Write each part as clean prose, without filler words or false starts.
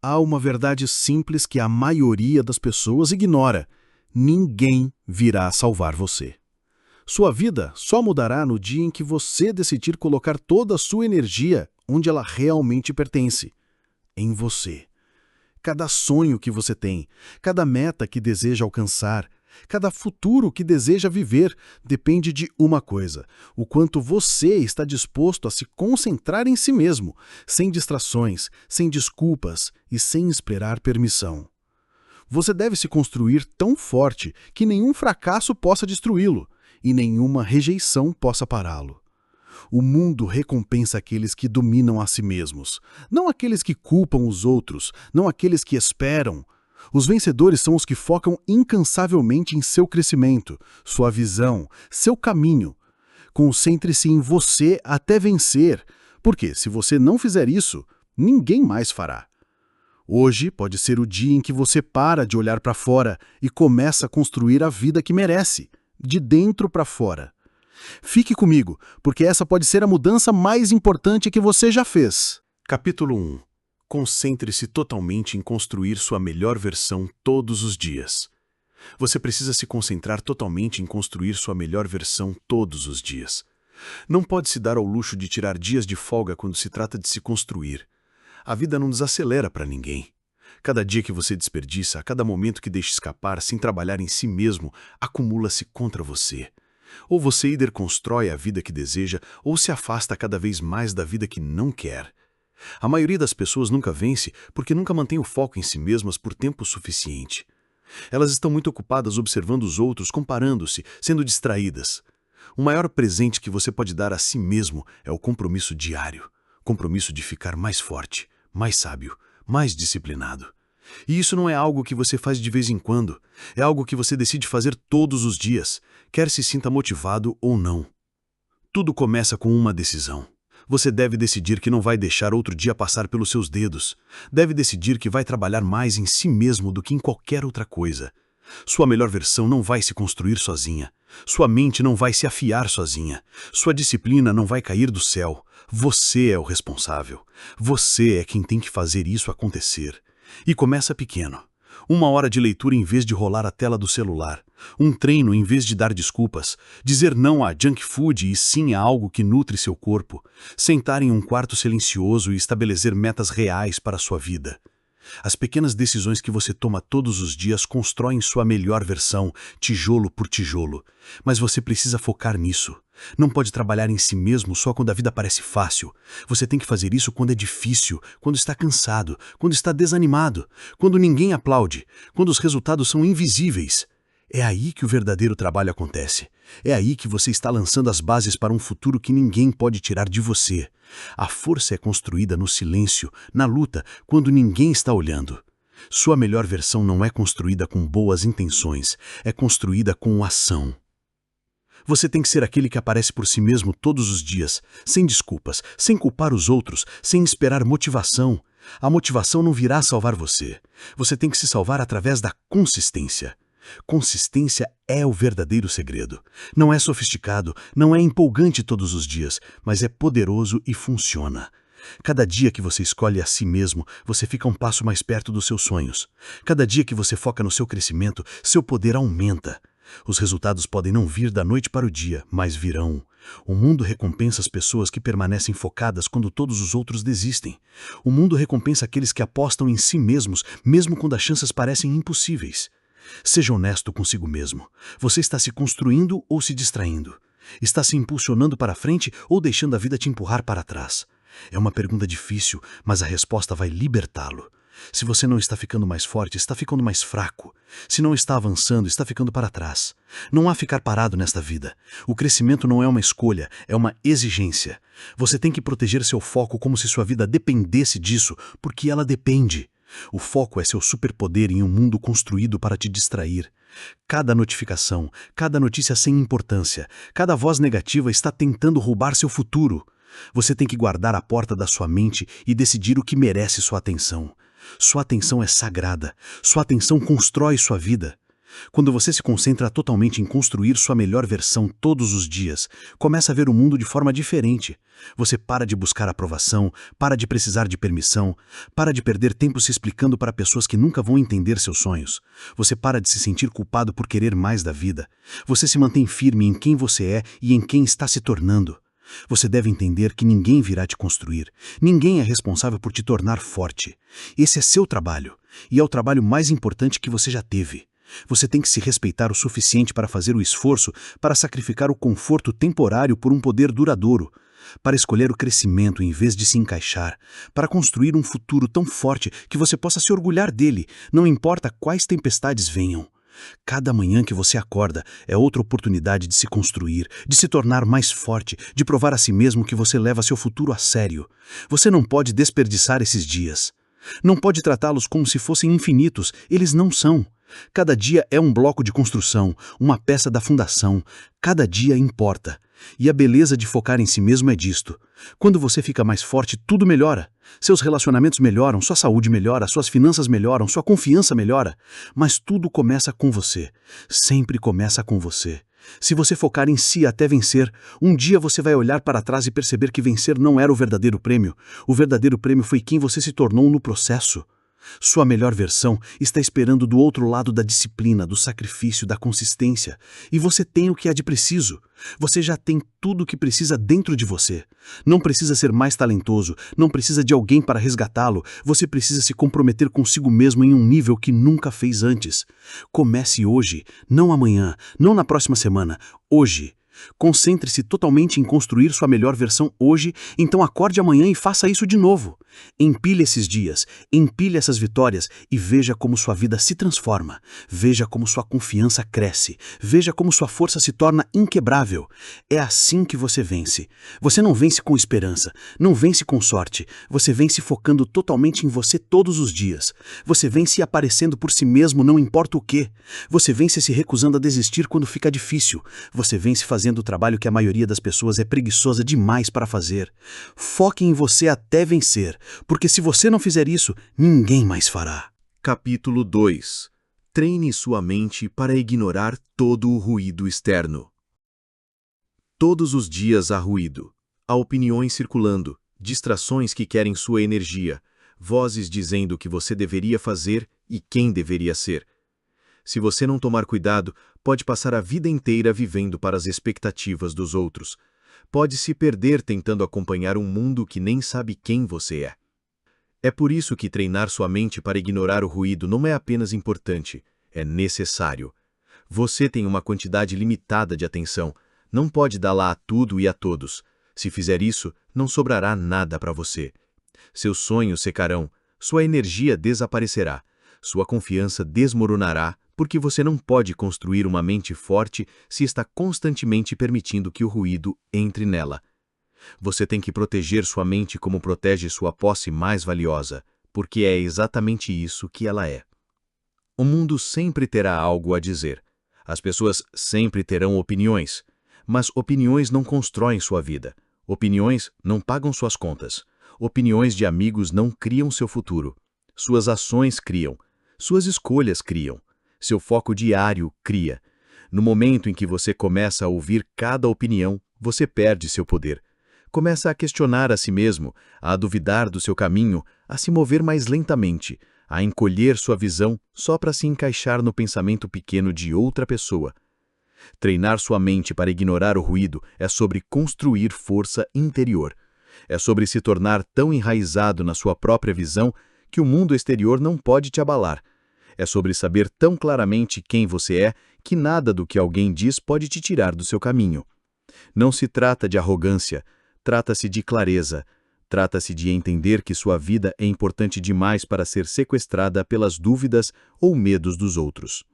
há uma verdade simples que a maioria das pessoas ignora: ninguém virá salvar você. Sua vida só mudará no dia em que você decidir colocar toda a sua energia onde ela realmente pertence: em você. Cada sonho que você tem, cada meta que deseja alcançar, cada futuro que deseja viver depende de uma coisa: o quanto você está disposto a se concentrar em si mesmo, sem distrações, sem desculpas e sem esperar permissão. Você deve se construir tão forte que nenhum fracasso possa destruí-lo e nenhuma rejeição possa pará-lo. O mundo recompensa aqueles que dominam a si mesmos, não aqueles que culpam os outros, não aqueles que esperam. Os vencedores são os que focam incansavelmente em seu crescimento, sua visão, seu caminho. Concentre-se em você até vencer, porque se você não fizer isso, ninguém mais fará. Hoje pode ser o dia em que você para de olhar para fora e começa a construir a vida que merece, de dentro para fora. Fique comigo, porque essa pode ser a mudança mais importante que você já fez. Capítulo 1. Concentre-se totalmente em construir sua melhor versão todos os dias. Você precisa se concentrar totalmente em construir sua melhor versão todos os dias. Não pode se dar ao luxo de tirar dias de folga quando se trata de se construir. A vida não desacelera para ninguém. Cada dia que você desperdiça, a cada momento que deixa escapar sem trabalhar em si mesmo, acumula-se contra você. Ou você constrói a vida que deseja, ou se afasta cada vez mais da vida que não quer. A maioria das pessoas nunca vence porque nunca mantém o foco em si mesmas por tempo suficiente. Elas estão muito ocupadas observando os outros, comparando-se, sendo distraídas. O maior presente que você pode dar a si mesmo é o compromisso diário. Compromisso de ficar mais forte, mais sábio, mais disciplinado. E isso não é algo que você faz de vez em quando, é algo que você decide fazer todos os dias, quer se sinta motivado ou não. Tudo começa com uma decisão. Você deve decidir que não vai deixar outro dia passar pelos seus dedos. Deve decidir que vai trabalhar mais em si mesmo do que em qualquer outra coisa. Sua melhor versão não vai se construir sozinha. Sua mente não vai se afiar sozinha. Sua disciplina não vai cair do céu. Você é o responsável. Você é quem tem que fazer isso acontecer. E começa pequeno. 1 hora de leitura em vez de rolar a tela do celular. Um treino em vez de dar desculpas. Dizer não a junk food e sim a algo que nutre seu corpo. Sentar em um quarto silencioso e estabelecer metas reais para a sua vida. As pequenas decisões que você toma todos os dias constroem sua melhor versão, tijolo por tijolo. Mas você precisa focar nisso. Não pode trabalhar em si mesmo só quando a vida parece fácil. Você tem que fazer isso quando é difícil, quando está cansado, quando está desanimado, quando ninguém aplaude, quando os resultados são invisíveis. É aí que o verdadeiro trabalho acontece. É aí que você está lançando as bases para um futuro que ninguém pode tirar de você. A força é construída no silêncio, na luta, quando ninguém está olhando. Sua melhor versão não é construída com boas intenções, é construída com ação. Você tem que ser aquele que aparece por si mesmo todos os dias, sem desculpas, sem culpar os outros, sem esperar motivação. A motivação não virá salvar você. Você tem que se salvar através da consistência. Consistência é o verdadeiro segredo. Não é sofisticado, não é empolgante todos os dias, mas é poderoso e funciona. Cada dia que você escolhe a si mesmo, você fica um passo mais perto dos seus sonhos. Cada dia que você foca no seu crescimento, seu poder aumenta. Os resultados podem não vir da noite para o dia, mas virão. O mundo recompensa as pessoas que permanecem focadas quando todos os outros desistem. O mundo recompensa aqueles que apostam em si mesmos, mesmo quando as chances parecem impossíveis. Seja honesto consigo mesmo. Você está se construindo ou se distraindo? Está se impulsionando para frente ou deixando a vida te empurrar para trás? É uma pergunta difícil, mas a resposta vai libertá-lo. Se você não está ficando mais forte, está ficando mais fraco. Se não está avançando, está ficando para trás. Não há ficar parado nesta vida. O crescimento não é uma escolha, é uma exigência. Você tem que proteger seu foco como se sua vida dependesse disso, porque ela depende. O foco é seu superpoder em um mundo construído para te distrair. Cada notificação, cada notícia sem importância, cada voz negativa está tentando roubar seu futuro. Você tem que guardar a porta da sua mente e decidir o que merece sua atenção. Sua atenção é sagrada. Sua atenção constrói sua vida. Quando você se concentra totalmente em construir sua melhor versão todos os dias, começa a ver o mundo de forma diferente. Você para de buscar aprovação, para de precisar de permissão, para de perder tempo se explicando para pessoas que nunca vão entender seus sonhos. Você para de se sentir culpado por querer mais da vida. Você se mantém firme em quem você é e em quem está se tornando. Você deve entender que ninguém virá te construir. Ninguém é responsável por te tornar forte. Esse é seu trabalho, e é o trabalho mais importante que você já teve. Você tem que se respeitar o suficiente para fazer o esforço, para sacrificar o conforto temporário por um poder duradouro, para escolher o crescimento em vez de se encaixar, para construir um futuro tão forte que você possa se orgulhar dele, não importa quais tempestades venham. Cada manhã que você acorda é outra oportunidade de se construir, de se tornar mais forte, de provar a si mesmo que você leva seu futuro a sério. Você não pode desperdiçar esses dias. Não pode tratá-los como se fossem infinitos, eles não são. Cada dia é um bloco de construção, uma peça da fundação. Cada dia importa. E a beleza de focar em si mesmo é disto. Quando você fica mais forte, tudo melhora. Seus relacionamentos melhoram, sua saúde melhora, suas finanças melhoram, sua confiança melhora. Mas tudo começa com você. Sempre começa com você. Se você focar em si até vencer, um dia você vai olhar para trás e perceber que vencer não era o verdadeiro prêmio. O verdadeiro prêmio foi quem você se tornou no processo. Sua melhor versão está esperando do outro lado da disciplina, do sacrifício, da consistência. E você tem o que há de preciso. Você já tem tudo o que precisa dentro de você. Não precisa ser mais talentoso, não precisa de alguém para resgatá-lo. Você precisa se comprometer consigo mesmo em um nível que nunca fez antes. Comece hoje, não amanhã, não na próxima semana, hoje. Concentre-se totalmente em construir sua melhor versão hoje, então acorde amanhã e faça isso de novo. Empilhe esses dias, empilhe essas vitórias e veja como sua vida se transforma. Veja como sua confiança cresce. Veja como sua força se torna inquebrável. É assim que você vence. Você não vence com esperança, não vence com sorte. Você vence focando totalmente em você todos os dias. Você vence aparecendo por si mesmo, não importa o quê. Você vence se recusando a desistir quando fica difícil. Você vence fazendo o trabalho que a maioria das pessoas é preguiçosa demais para fazer. Foque em você até vencer, porque se você não fizer isso, ninguém mais fará. Capítulo 2. Treine sua mente para ignorar todo o ruído externo. Todos os dias há ruído. Há opiniões circulando, distrações que querem sua energia, vozes dizendo o que você deveria fazer e quem deveria ser. Se você não tomar cuidado, pode passar a vida inteira vivendo para as expectativas dos outros. Pode se perder tentando acompanhar um mundo que nem sabe quem você é. É por isso que treinar sua mente para ignorar o ruído não é apenas importante, é necessário. Você tem uma quantidade limitada de atenção, não pode dá-la a tudo e a todos. Se fizer isso, não sobrará nada para você. Seus sonhos secarão, sua energia desaparecerá, sua confiança desmoronará, porque você não pode construir uma mente forte se está constantemente permitindo que o ruído entre nela. Você tem que proteger sua mente como protege sua posse mais valiosa, porque é exatamente isso que ela é. O mundo sempre terá algo a dizer. As pessoas sempre terão opiniões, mas opiniões não constroem sua vida. Opiniões não pagam suas contas. Opiniões de amigos não criam seu futuro. Suas ações criam. Suas escolhas criam. Seu foco diário cria. No momento em que você começa a ouvir cada opinião, você perde seu poder. Começa a questionar a si mesmo, a duvidar do seu caminho, a se mover mais lentamente, a encolher sua visão só para se encaixar no pensamento pequeno de outra pessoa. Treinar sua mente para ignorar o ruído é sobre construir força interior. É sobre se tornar tão enraizado na sua própria visão que o mundo exterior não pode te abalar. É sobre saber tão claramente quem você é que nada do que alguém diz pode te tirar do seu caminho. Não se trata de arrogância, trata-se de clareza. Trata-se de entender que sua vida é importante demais para ser sequestrada pelas dúvidas ou medos dos outros.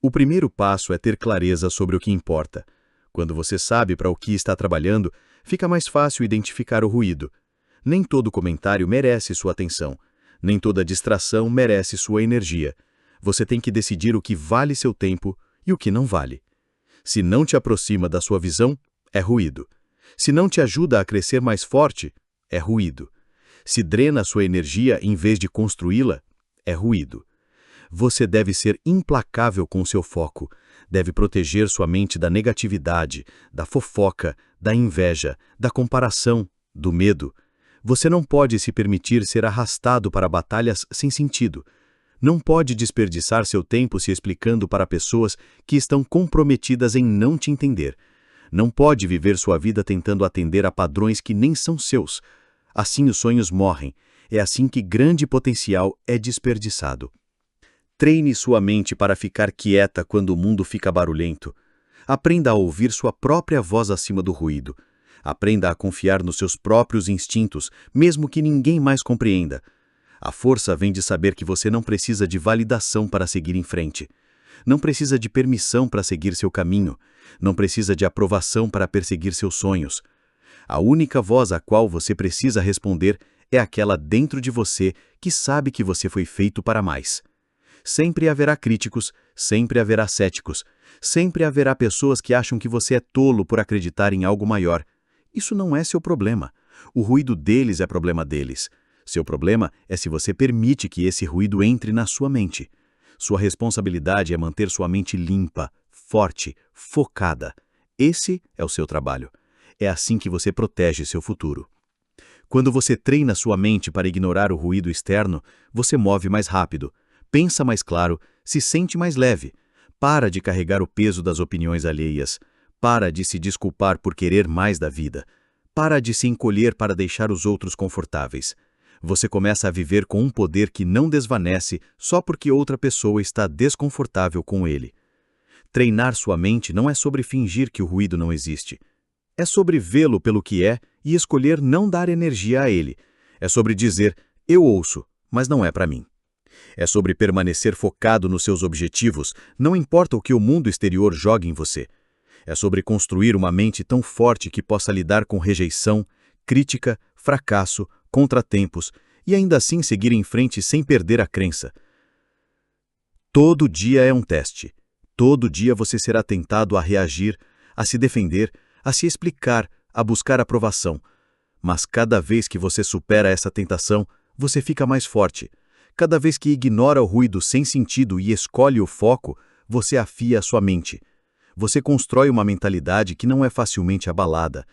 O primeiro passo é ter clareza sobre o que importa. Quando você sabe para o que está trabalhando, fica mais fácil identificar o ruído. Nem todo comentário merece sua atenção. Nem toda distração merece sua energia. Você tem que decidir o que vale seu tempo e o que não vale. Se não te aproxima da sua visão, é ruído. Se não te ajuda a crescer mais forte, é ruído. Se drena sua energia em vez de construí-la, é ruído. Você deve ser implacável com seu foco, deve proteger sua mente da negatividade, da fofoca, da inveja, da comparação, do medo. Você não pode se permitir ser arrastado para batalhas sem sentido. Não pode desperdiçar seu tempo se explicando para pessoas que estão comprometidas em não te entender. Não pode viver sua vida tentando atender a padrões que nem são seus. Assim os sonhos morrem. É assim que grande potencial é desperdiçado. Treine sua mente para ficar quieta quando o mundo fica barulhento. Aprenda a ouvir sua própria voz acima do ruído. Aprenda a confiar nos seus próprios instintos, mesmo que ninguém mais compreenda. A força vem de saber que você não precisa de validação para seguir em frente. Não precisa de permissão para seguir seu caminho. Não precisa de aprovação para perseguir seus sonhos. A única voz a qual você precisa responder é aquela dentro de você que sabe que você foi feito para mais. Sempre haverá críticos, sempre haverá céticos, sempre haverá pessoas que acham que você é tolo por acreditar em algo maior. Isso não é seu problema. O ruído deles é problema deles. Seu problema é se você permite que esse ruído entre na sua mente. Sua responsabilidade é manter sua mente limpa, forte, focada. Esse é o seu trabalho. É assim que você protege seu futuro. Quando você treina sua mente para ignorar o ruído externo, você move mais rápido, pensa mais claro, se sente mais leve. Para de carregar o peso das opiniões alheias. Para de se desculpar por querer mais da vida. Para de se encolher para deixar os outros confortáveis. Você começa a viver com um poder que não desvanece só porque outra pessoa está desconfortável com ele. Treinar sua mente não é sobre fingir que o ruído não existe. É sobre vê-lo pelo que é e escolher não dar energia a ele. É sobre dizer, eu ouço, mas não é para mim. É sobre permanecer focado nos seus objetivos, não importa o que o mundo exterior jogue em você. É sobre construir uma mente tão forte que possa lidar com rejeição, crítica, fracasso, contratempos e ainda assim seguir em frente sem perder a crença. Todo dia é um teste. Todo dia você será tentado a reagir, a se defender, a se explicar, a buscar aprovação. Mas cada vez que você supera essa tentação, você fica mais forte. Cada vez que ignora o ruído sem sentido e escolhe o foco, você afia a sua mente. Você constrói uma mentalidade que não é facilmente abalada.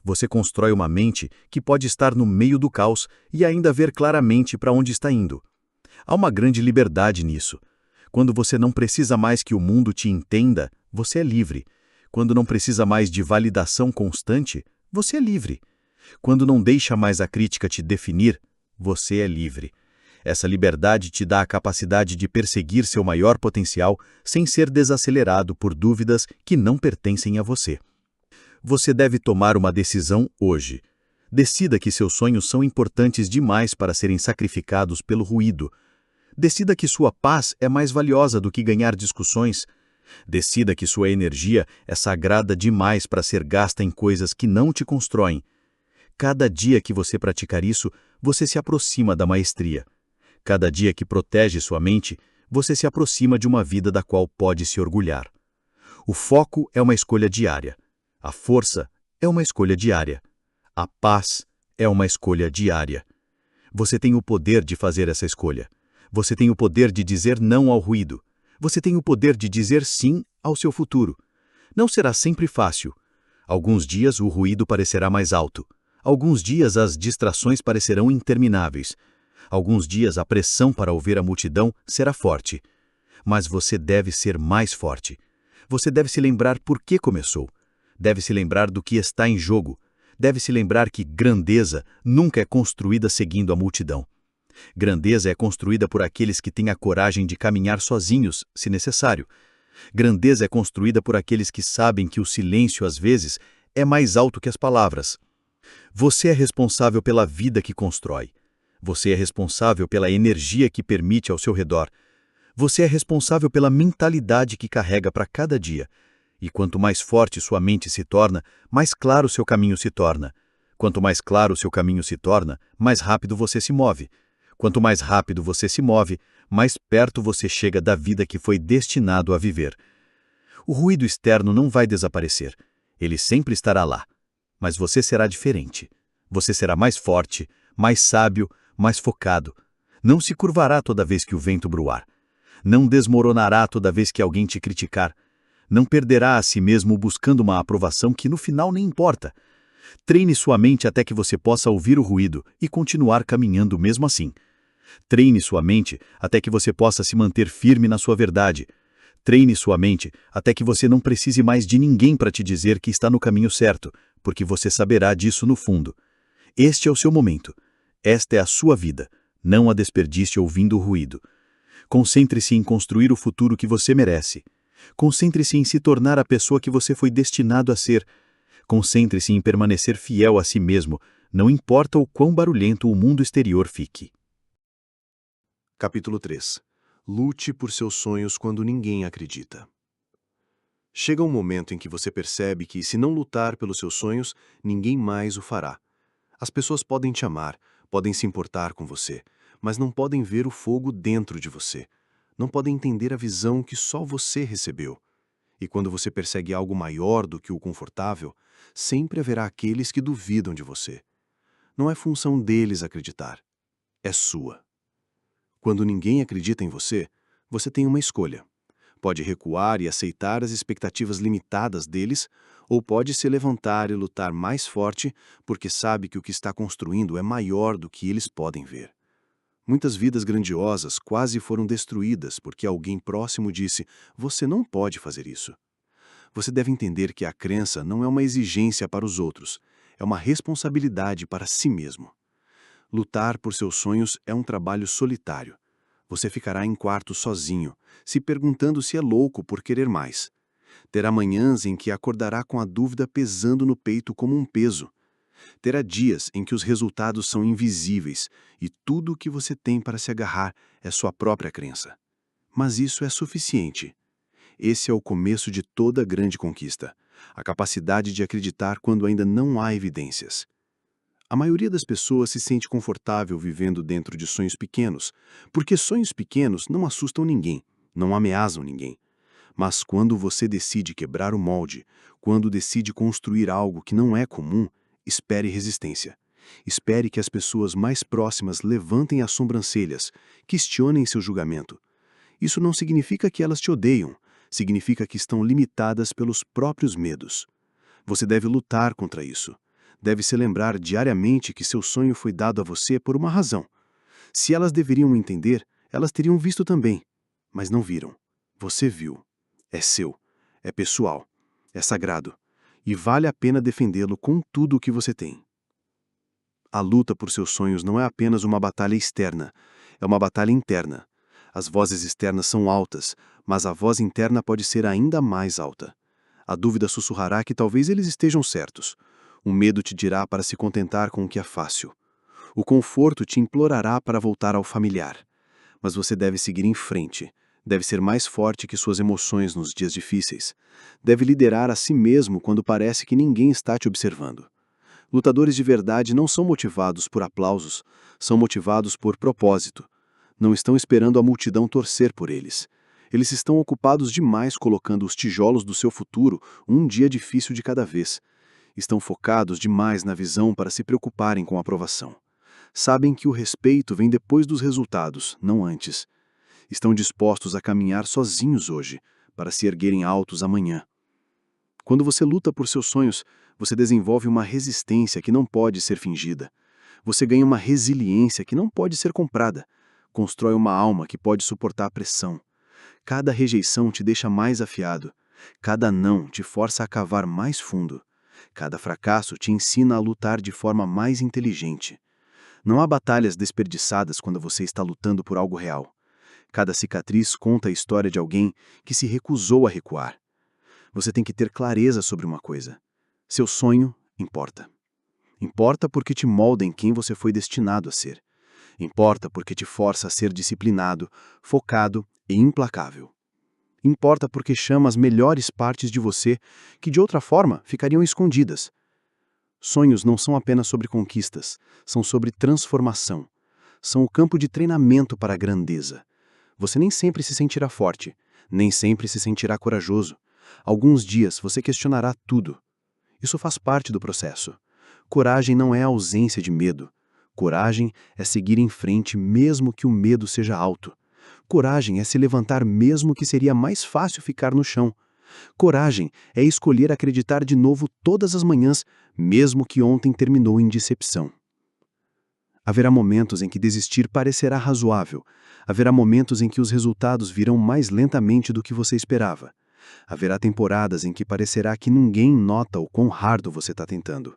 Você constrói uma mente que pode estar no meio do caos e ainda ver claramente para onde está indo. Há uma grande liberdade nisso. Quando você não precisa mais que o mundo te entenda, você é livre. Quando não precisa mais de validação constante, você é livre. Quando não deixa mais a crítica te definir, você é livre. Essa liberdade te dá a capacidade de perseguir seu maior potencial sem ser desacelerado por dúvidas que não pertencem a você. Você deve tomar uma decisão hoje. Decida que seus sonhos são importantes demais para serem sacrificados pelo ruído. Decida que sua paz é mais valiosa do que ganhar discussões. Decida que sua energia é sagrada demais para ser gasta em coisas que não te constroem. Cada dia que você praticar isso, você se aproxima da maestria. Cada dia que protege sua mente, você se aproxima de uma vida da qual pode se orgulhar. O foco é uma escolha diária. A força é uma escolha diária. A paz é uma escolha diária. Você tem o poder de fazer essa escolha. Você tem o poder de dizer não ao ruído. Você tem o poder de dizer sim ao seu futuro. Não será sempre fácil. Alguns dias o ruído parecerá mais alto. Alguns dias as distrações parecerão intermináveis. Alguns dias a pressão para ouvir a multidão será forte. Mas você deve ser mais forte. Você deve se lembrar por que começou. Deve se lembrar do que está em jogo. Deve se lembrar que grandeza nunca é construída seguindo a multidão. Grandeza é construída por aqueles que têm a coragem de caminhar sozinhos, se necessário. Grandeza é construída por aqueles que sabem que o silêncio, às vezes, é mais alto que as palavras. Você é responsável pela vida que constrói. Você é responsável pela energia que permite ao seu redor. Você é responsável pela mentalidade que carrega para cada dia. E quanto mais forte sua mente se torna, mais claro seu caminho se torna. Quanto mais claro seu caminho se torna, mais rápido você se move. Quanto mais rápido você se move, mais perto você chega da vida que foi destinado a viver. O ruído externo não vai desaparecer. Ele sempre estará lá. Mas você será diferente. Você será mais forte, mais sábio, mais focado. Não se curvará toda vez que o vento bruar. Não desmoronará toda vez que alguém te criticar. Não perderá a si mesmo buscando uma aprovação que no final nem importa. Treine sua mente até que você possa ouvir o ruído e continuar caminhando mesmo assim. Treine sua mente até que você possa se manter firme na sua verdade. Treine sua mente até que você não precise mais de ninguém para te dizer que está no caminho certo, porque você saberá disso no fundo. Este é o seu momento. Esta é a sua vida. Não a desperdice ouvindo o ruído. Concentre-se em construir o futuro que você merece. Concentre-se em se tornar a pessoa que você foi destinado a ser. Concentre-se em permanecer fiel a si mesmo, não importa o quão barulhento o mundo exterior fique. Capítulo 3. Lute por seus sonhos quando ninguém acredita. Chega um momento em que você percebe que, se não lutar pelos seus sonhos, ninguém mais o fará. As pessoas podem te amar, podem se importar com você, mas não podem ver o fogo dentro de você. Não podem entender a visão que só você recebeu. E quando você persegue algo maior do que o confortável, sempre haverá aqueles que duvidam de você. Não é função deles acreditar. É sua. Quando ninguém acredita em você, você tem uma escolha. Pode recuar e aceitar as expectativas limitadas deles, ou pode se levantar e lutar mais forte porque sabe que o que está construindo é maior do que eles podem ver. Muitas vidas grandiosas quase foram destruídas porque alguém próximo disse: "Você não pode fazer isso." Você deve entender que a crença não é uma exigência para os outros, é uma responsabilidade para si mesmo. Lutar por seus sonhos é um trabalho solitário. Você ficará em quarto sozinho, se perguntando se é louco por querer mais. Terá manhãs em que acordará com a dúvida pesando no peito como um peso. Terá dias em que os resultados são invisíveis e tudo o que você tem para se agarrar é sua própria crença. Mas isso é suficiente. Esse é o começo de toda grande conquista, a capacidade de acreditar quando ainda não há evidências. A maioria das pessoas se sente confortável vivendo dentro de sonhos pequenos, porque sonhos pequenos não assustam ninguém, não ameaçam ninguém. Mas quando você decide quebrar o molde, quando decide construir algo que não é comum, espere resistência. Espere que as pessoas mais próximas levantem as sobrancelhas, questionem seu julgamento. Isso não significa que elas te odeiam, significa que estão limitadas pelos próprios medos. Você deve lutar contra isso. Deve se lembrar diariamente que seu sonho foi dado a você por uma razão. Se elas deveriam entender, elas teriam visto também. Mas não viram. Você viu. É seu. É pessoal. É sagrado. E vale a pena defendê-lo com tudo o que você tem. A luta por seus sonhos não é apenas uma batalha externa. É uma batalha interna. As vozes externas são altas, mas a voz interna pode ser ainda mais alta. A dúvida sussurrará que talvez eles estejam certos. O medo te dirá para se contentar com o que é fácil. O conforto te implorará para voltar ao familiar. Mas você deve seguir em frente. Deve ser mais forte que suas emoções nos dias difíceis. Deve liderar a si mesmo quando parece que ninguém está te observando. Lutadores de verdade não são motivados por aplausos, são motivados por propósito. Não estão esperando a multidão torcer por eles. Eles estão ocupados demais colocando os tijolos do seu futuro um dia difícil de cada vez. Estão focados demais na visão para se preocuparem com a aprovação. Sabem que o respeito vem depois dos resultados, não antes. Estão dispostos a caminhar sozinhos hoje, para se erguerem altos amanhã. Quando você luta por seus sonhos, você desenvolve uma resistência que não pode ser fingida. Você ganha uma resiliência que não pode ser comprada. Constrói uma alma que pode suportar a pressão. Cada rejeição te deixa mais afiado. Cada não te força a cavar mais fundo. Cada fracasso te ensina a lutar de forma mais inteligente. Não há batalhas desperdiçadas quando você está lutando por algo real. Cada cicatriz conta a história de alguém que se recusou a recuar. Você tem que ter clareza sobre uma coisa. Seu sonho importa. Importa porque te molda em quem você foi destinado a ser. Importa porque te força a ser disciplinado, focado e implacável. Importa porque chama as melhores partes de você que de outra forma ficariam escondidas. Sonhos não são apenas sobre conquistas, são sobre transformação. São o campo de treinamento para a grandeza. Você nem sempre se sentirá forte, nem sempre se sentirá corajoso. Alguns dias você questionará tudo. Isso faz parte do processo. Coragem não é a ausência de medo. Coragem é seguir em frente mesmo que o medo seja alto. Coragem é se levantar mesmo que seria mais fácil ficar no chão. Coragem é escolher acreditar de novo todas as manhãs, mesmo que ontem terminou em decepção. Haverá momentos em que desistir parecerá razoável. Haverá momentos em que os resultados virão mais lentamente do que você esperava. Haverá temporadas em que parecerá que ninguém nota o quão hardo você está tentando.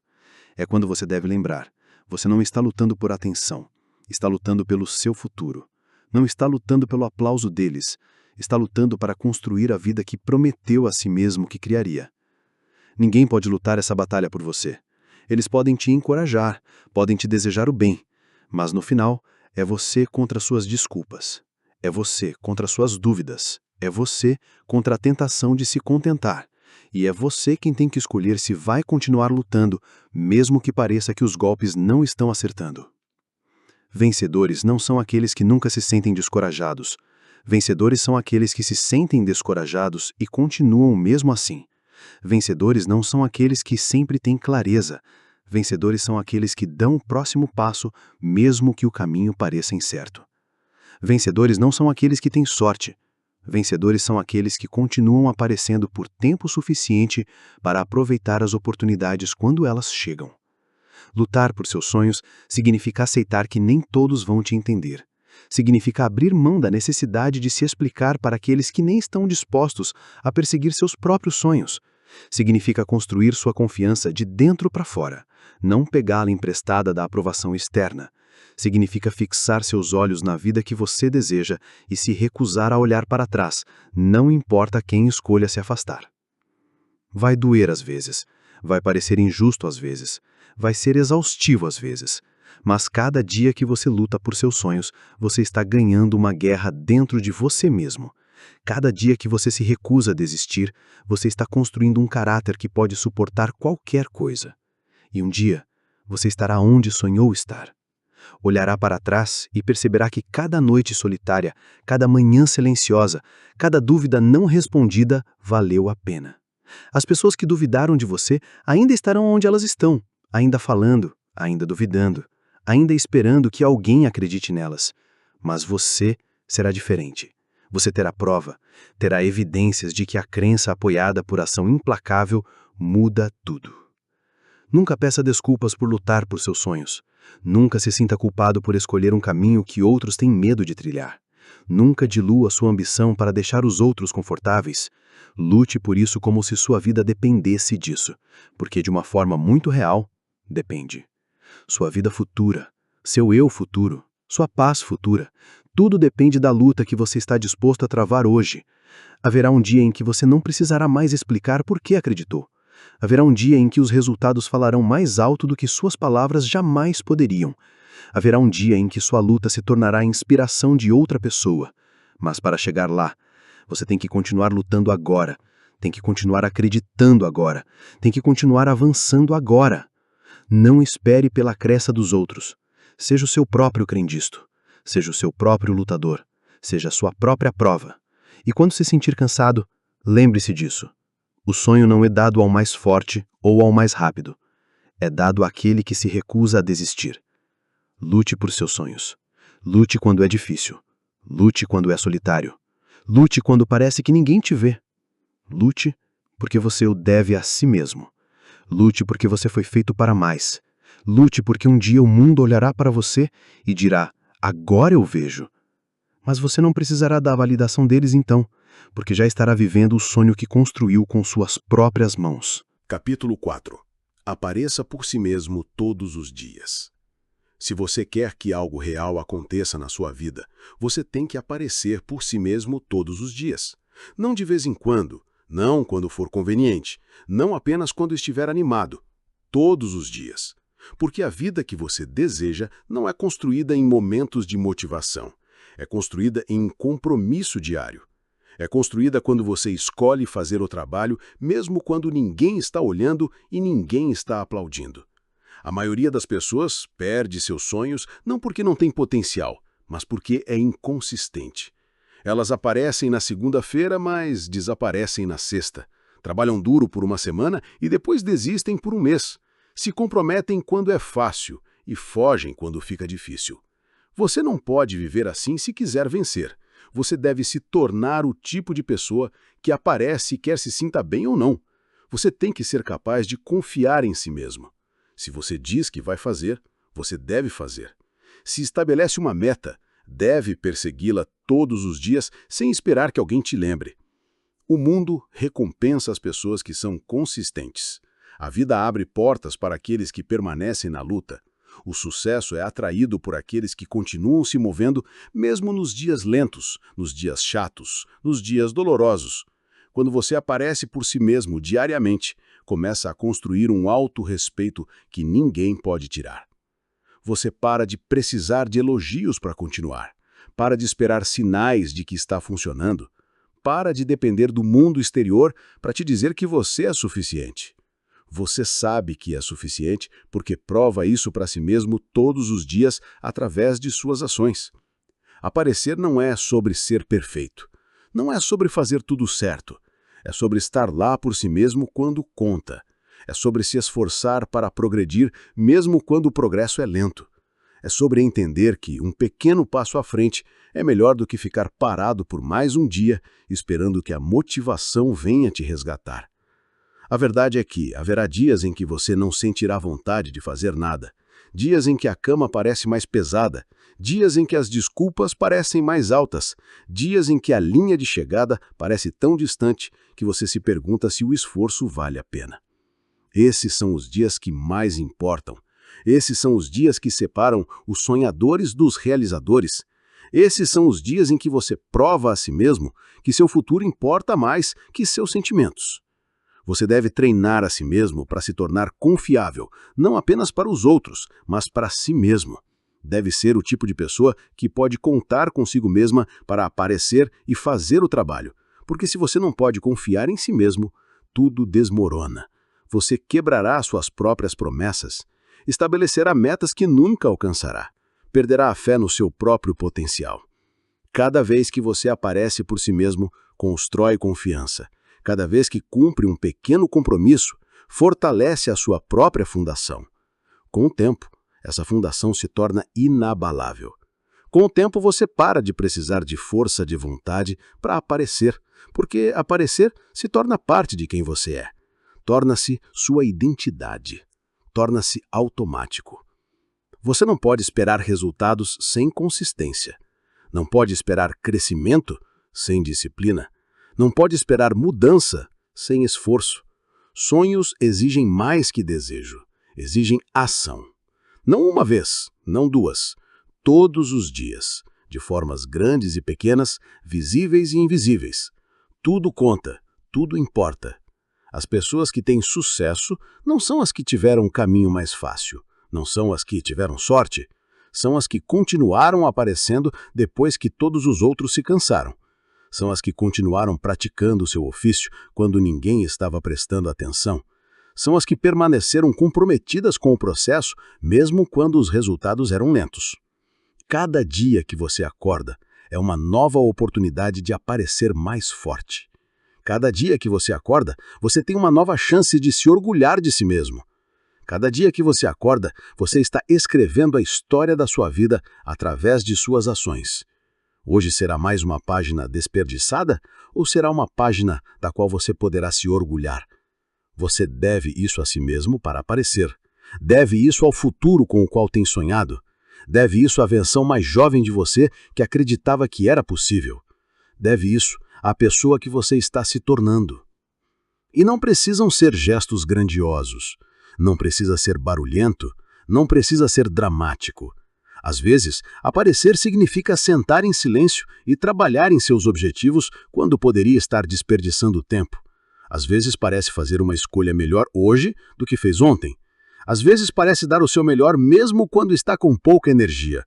É quando você deve lembrar: você não está lutando por atenção, está lutando pelo seu futuro. Não está lutando pelo aplauso deles, está lutando para construir a vida que prometeu a si mesmo que criaria. Ninguém pode lutar essa batalha por você. Eles podem te encorajar, podem te desejar o bem, mas no final é você contra suas desculpas. É você contra suas dúvidas. É você contra a tentação de se contentar. E é você quem tem que escolher se vai continuar lutando, mesmo que pareça que os golpes não estão acertando. Vencedores não são aqueles que nunca se sentem descorajados. Vencedores são aqueles que se sentem descorajados e continuam mesmo assim. Vencedores não são aqueles que sempre têm clareza. Vencedores são aqueles que dão o próximo passo, mesmo que o caminho pareça incerto. Vencedores não são aqueles que têm sorte. Vencedores são aqueles que continuam aparecendo por tempo suficiente para aproveitar as oportunidades quando elas chegam. Lutar por seus sonhos significa aceitar que nem todos vão te entender. Significa abrir mão da necessidade de se explicar para aqueles que nem estão dispostos a perseguir seus próprios sonhos. Significa construir sua confiança de dentro para fora, não pegá-la emprestada da aprovação externa. Significa fixar seus olhos na vida que você deseja e se recusar a olhar para trás, não importa quem escolha se afastar. Vai doer às vezes, vai parecer injusto às vezes, vai ser exaustivo às vezes, mas cada dia que você luta por seus sonhos, você está ganhando uma guerra dentro de você mesmo. Cada dia que você se recusa a desistir, você está construindo um caráter que pode suportar qualquer coisa. E um dia, você estará onde sonhou estar. Olhará para trás e perceberá que cada noite solitária, cada manhã silenciosa, cada dúvida não respondida valeu a pena. As pessoas que duvidaram de você ainda estarão onde elas estão, ainda falando, ainda duvidando, ainda esperando que alguém acredite nelas. Mas você será diferente. Você terá prova, terá evidências de que a crença apoiada por ação implacável muda tudo. Nunca peça desculpas por lutar por seus sonhos. Nunca se sinta culpado por escolher um caminho que outros têm medo de trilhar. Nunca dilua sua ambição para deixar os outros confortáveis. Lute por isso como se sua vida dependesse disso, porque de uma forma muito real, depende. Sua vida futura, seu eu futuro, sua paz futura, tudo depende da luta que você está disposto a travar hoje. Haverá um dia em que você não precisará mais explicar por que acreditou. Haverá um dia em que os resultados falarão mais alto do que suas palavras jamais poderiam. Haverá um dia em que sua luta se tornará a inspiração de outra pessoa. Mas para chegar lá, você tem que continuar lutando agora. Tem que continuar acreditando agora. Tem que continuar avançando agora. Não espere pela crença dos outros. Seja o seu próprio crendisto. Seja o seu próprio lutador. Seja a sua própria prova. E quando se sentir cansado, lembre-se disso. O sonho não é dado ao mais forte ou ao mais rápido. É dado àquele que se recusa a desistir. Lute por seus sonhos. Lute quando é difícil. Lute quando é solitário. Lute quando parece que ninguém te vê. Lute porque você o deve a si mesmo. Lute porque você foi feito para mais. Lute porque um dia o mundo olhará para você e dirá: agora eu vejo. Mas você não precisará da validação deles então, porque já estará vivendo o sonho que construiu com suas próprias mãos. Capítulo 4. Apareça por si mesmo todos os dias. Se você quer que algo real aconteça na sua vida, você tem que aparecer por si mesmo todos os dias. Não de vez em quando, não quando for conveniente, não apenas quando estiver animado. Todos os dias. Porque a vida que você deseja não é construída em momentos de motivação. É construída em compromisso diário. É construída quando você escolhe fazer o trabalho, mesmo quando ninguém está olhando e ninguém está aplaudindo. A maioria das pessoas perde seus sonhos não porque não tem potencial, mas porque é inconsistente. Elas aparecem na segunda-feira, mas desaparecem na sexta. Trabalham duro por uma semana e depois desistem por um mês. Se comprometem quando é fácil e fogem quando fica difícil. Você não pode viver assim se quiser vencer. Você deve se tornar o tipo de pessoa que aparece e quer se sinta bem ou não. Você tem que ser capaz de confiar em si mesmo. Se você diz que vai fazer, você deve fazer. Se estabelece uma meta, deve persegui-la todos os dias sem esperar que alguém te lembre. O mundo recompensa as pessoas que são consistentes. A vida abre portas para aqueles que permanecem na luta. O sucesso é atraído por aqueles que continuam se movendo mesmo nos dias lentos, nos dias chatos, nos dias dolorosos. Quando você aparece por si mesmo diariamente, começa a construir um autorrespeito que ninguém pode tirar. Você para de precisar de elogios para continuar. Para de esperar sinais de que está funcionando. Para de depender do mundo exterior para te dizer que você é suficiente. Você sabe que é suficiente porque prova isso para si mesmo todos os dias através de suas ações. Aparecer não é sobre ser perfeito. Não é sobre fazer tudo certo. É sobre estar lá por si mesmo quando conta. É sobre se esforçar para progredir mesmo quando o progresso é lento. É sobre entender que um pequeno passo à frente é melhor do que ficar parado por mais um dia esperando que a motivação venha te resgatar. A verdade é que haverá dias em que você não sentirá vontade de fazer nada, dias em que a cama parece mais pesada, dias em que as desculpas parecem mais altas, dias em que a linha de chegada parece tão distante que você se pergunta se o esforço vale a pena. Esses são os dias que mais importam. Esses são os dias que separam os sonhadores dos realizadores. Esses são os dias em que você prova a si mesmo que seu futuro importa mais que seus sentimentos. Você deve treinar a si mesmo para se tornar confiável, não apenas para os outros, mas para si mesmo. Deve ser o tipo de pessoa que pode contar consigo mesma para aparecer e fazer o trabalho, porque se você não pode confiar em si mesmo, tudo desmorona. Você quebrará suas próprias promessas, estabelecerá metas que nunca alcançará, perderá a fé no seu próprio potencial. Cada vez que você aparece por si mesmo, constrói confiança. Cada vez que cumpre um pequeno compromisso, fortalece a sua própria fundação. Com o tempo, essa fundação se torna inabalável. Com o tempo, você para de precisar de força de vontade para aparecer, porque aparecer se torna parte de quem você é. Torna-se sua identidade. Torna-se automático. Você não pode esperar resultados sem consistência. Não pode esperar crescimento sem disciplina. Não pode esperar mudança sem esforço. Sonhos exigem mais que desejo, exigem ação. Não uma vez, não duas, todos os dias, de formas grandes e pequenas, visíveis e invisíveis. Tudo conta, tudo importa. As pessoas que têm sucesso não são as que tiveram um caminho mais fácil, não são as que tiveram sorte, são as que continuaram aparecendo depois que todos os outros se cansaram. São as que continuaram praticando o seu ofício quando ninguém estava prestando atenção. São as que permaneceram comprometidas com o processo, mesmo quando os resultados eram lentos. Cada dia que você acorda é uma nova oportunidade de aparecer mais forte. Cada dia que você acorda, você tem uma nova chance de se orgulhar de si mesmo. Cada dia que você acorda, você está escrevendo a história da sua vida através de suas ações. Hoje será mais uma página desperdiçada ou será uma página da qual você poderá se orgulhar? Você deve isso a si mesmo para aparecer. Deve isso ao futuro com o qual tem sonhado. Deve isso à versão mais jovem de você que acreditava que era possível. Deve isso à pessoa que você está se tornando. E não precisam ser gestos grandiosos. Não precisa ser barulhento. Não precisa ser dramático. Às vezes, aparecer significa sentar em silêncio e trabalhar em seus objetivos quando poderia estar desperdiçando tempo. Às vezes parece fazer uma escolha melhor hoje do que fez ontem. Às vezes parece dar o seu melhor mesmo quando está com pouca energia.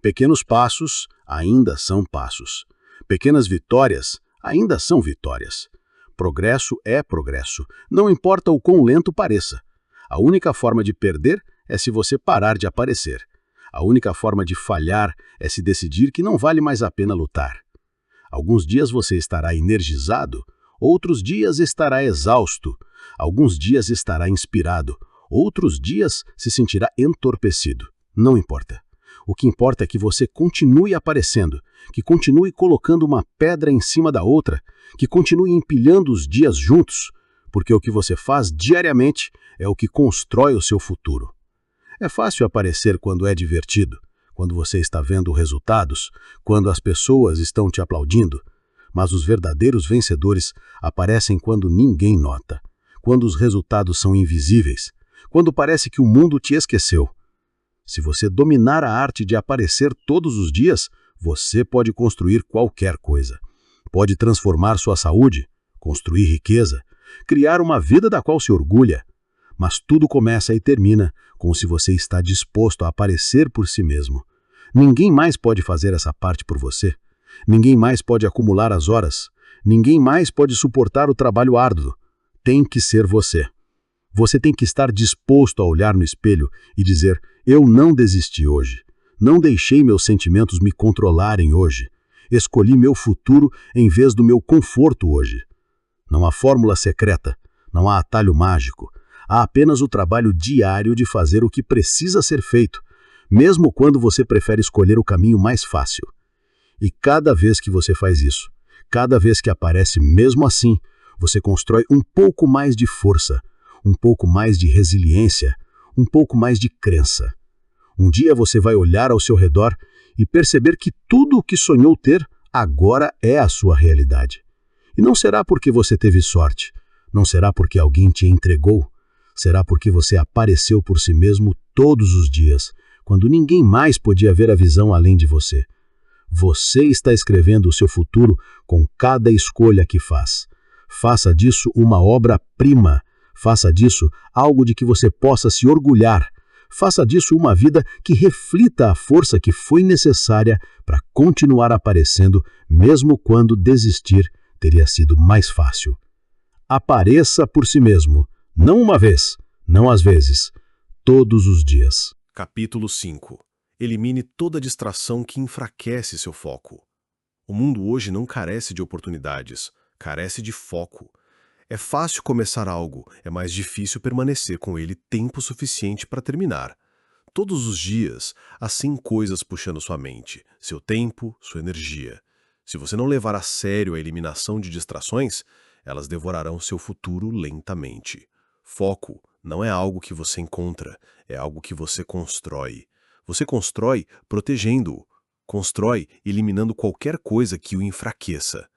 Pequenos passos ainda são passos. Pequenas vitórias ainda são vitórias. Progresso é progresso, não importa o quão lento pareça. A única forma de perder é se você parar de aparecer. A única forma de falhar é se decidir que não vale mais a pena lutar. Alguns dias você estará energizado, outros dias estará exausto, alguns dias estará inspirado, outros dias se sentirá entorpecido. Não importa. O que importa é que você continue aparecendo, que continue colocando uma pedra em cima da outra, que continue empilhando os dias juntos, porque o que você faz diariamente é o que constrói o seu futuro. É fácil aparecer quando é divertido, quando você está vendo resultados, quando as pessoas estão te aplaudindo, mas os verdadeiros vencedores aparecem quando ninguém nota, quando os resultados são invisíveis, quando parece que o mundo te esqueceu. Se você dominar a arte de aparecer todos os dias, você pode construir qualquer coisa. Pode transformar sua saúde, construir riqueza, criar uma vida da qual se orgulha. Mas tudo começa e termina com se você está disposto a aparecer por si mesmo. Ninguém mais pode fazer essa parte por você. Ninguém mais pode acumular as horas. Ninguém mais pode suportar o trabalho árduo. Tem que ser você. Você tem que estar disposto a olhar no espelho e dizer: eu não desisti hoje. Não deixei meus sentimentos me controlarem hoje. Escolhi meu futuro em vez do meu conforto hoje. Não há fórmula secreta, não há atalho mágico. Há apenas o trabalho diário de fazer o que precisa ser feito, mesmo quando você prefere escolher o caminho mais fácil. E cada vez que você faz isso, cada vez que aparece mesmo assim, você constrói um pouco mais de força, um pouco mais de resiliência, um pouco mais de crença. Um dia você vai olhar ao seu redor e perceber que tudo o que sonhou ter agora é a sua realidade. E não será porque você teve sorte, não será porque alguém te entregou, será porque você apareceu por si mesmo todos os dias, quando ninguém mais podia ver a visão além de você. Você está escrevendo o seu futuro com cada escolha que faz. Faça disso uma obra-prima. Faça disso algo de que você possa se orgulhar. Faça disso uma vida que reflita a força que foi necessária para continuar aparecendo, mesmo quando desistir teria sido mais fácil. Apareça por si mesmo, não uma vez, não às vezes, todos os dias. Capítulo 5. Elimine toda distração que enfraquece seu foco. O mundo hoje não carece de oportunidades, carece de foco. É fácil começar algo, é mais difícil permanecer com ele tempo suficiente para terminar. Todos os dias, há 100 coisas puxando sua mente, seu tempo, sua energia. Se você não levar a sério a eliminação de distrações, elas devorarão seu futuro lentamente. Foco não é algo que você encontra, é algo que você constrói. Você constrói protegendo-o, constrói eliminando qualquer coisa que o enfraqueça.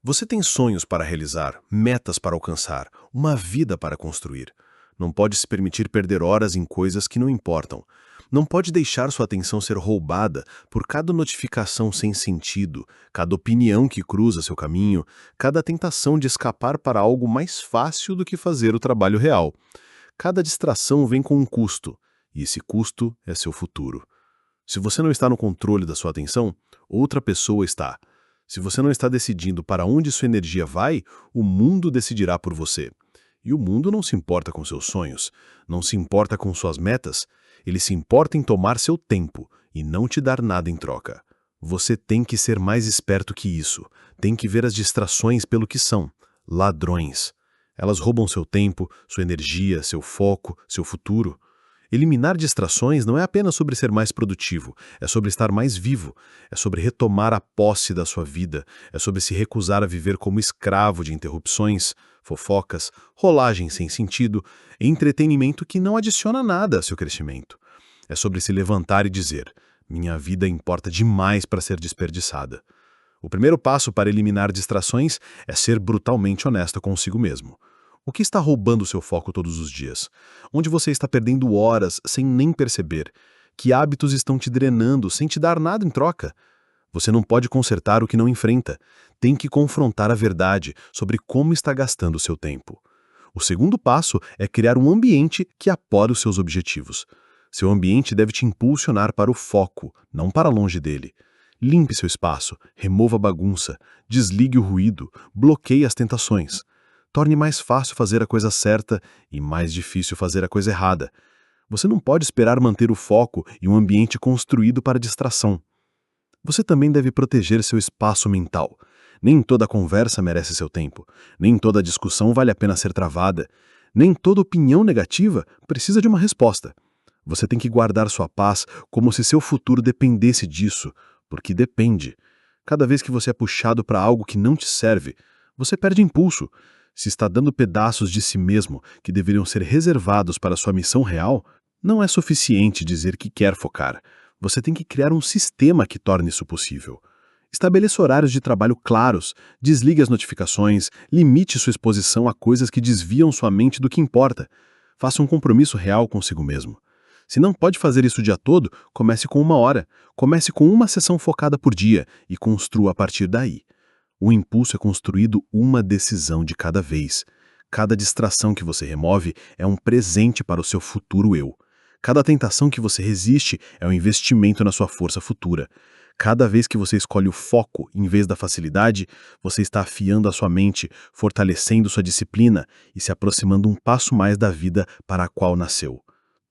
Você tem sonhos para realizar, metas para alcançar, uma vida para construir. Não pode se permitir perder horas em coisas que não importam. Não pode deixar sua atenção ser roubada por cada notificação sem sentido, cada opinião que cruza seu caminho, cada tentação de escapar para algo mais fácil do que fazer o trabalho real. Cada distração vem com um custo, e esse custo é seu futuro. Se você não está no controle da sua atenção, outra pessoa está. Se você não está decidindo para onde sua energia vai, o mundo decidirá por você. E o mundo não se importa com seus sonhos, não se importa com suas metas, ele se importa em tomar seu tempo e não te dar nada em troca. Você tem que ser mais esperto que isso, tem que ver as distrações pelo que são, ladrões. Elas roubam seu tempo, sua energia, seu foco, seu futuro. Eliminar distrações não é apenas sobre ser mais produtivo, é sobre estar mais vivo, é sobre retomar a posse da sua vida, é sobre se recusar a viver como escravo de interrupções, fofocas, rolagem sem sentido, entretenimento que não adiciona nada a seu crescimento. É sobre se levantar e dizer: minha vida importa demais para ser desperdiçada. O primeiro passo para eliminar distrações é ser brutalmente honesto consigo mesmo. O que está roubando seu foco todos os dias? Onde você está perdendo horas sem nem perceber? Que hábitos estão te drenando sem te dar nada em troca? Você não pode consertar o que não enfrenta. Tem que confrontar a verdade sobre como está gastando seu tempo. O segundo passo é criar um ambiente que apoie os seus objetivos. Seu ambiente deve te impulsionar para o foco, não para longe dele. Limpe seu espaço, remova a bagunça, desligue o ruído, bloqueie as tentações. Torne mais fácil fazer a coisa certa e mais difícil fazer a coisa errada. Você não pode esperar manter o foco e um ambiente construído para distração. Você também deve proteger seu espaço mental. Nem toda conversa merece seu tempo. Nem toda discussão vale a pena ser travada. Nem toda opinião negativa precisa de uma resposta. Você tem que guardar sua paz como se seu futuro dependesse disso, porque depende. Cada vez que você é puxado para algo que não te serve, você perde impulso. Se está dando pedaços de si mesmo que deveriam ser reservados para sua missão real, não é suficiente dizer que quer focar. Você tem que criar um sistema que torne isso possível. Estabeleça horários de trabalho claros, desligue as notificações, limite sua exposição a coisas que desviam sua mente do que importa. Faça um compromisso real consigo mesmo. Se não pode fazer isso o dia todo, comece com 1 hora. Comece com uma sessão focada por dia e construa a partir daí. O impulso é construído uma decisão de cada vez. Cada distração que você remove é um presente para o seu futuro eu. Cada tentação que você resiste é um investimento na sua força futura. Cada vez que você escolhe o foco em vez da facilidade, você está afiando a sua mente, fortalecendo sua disciplina e se aproximando um passo mais da vida para a qual nasceu.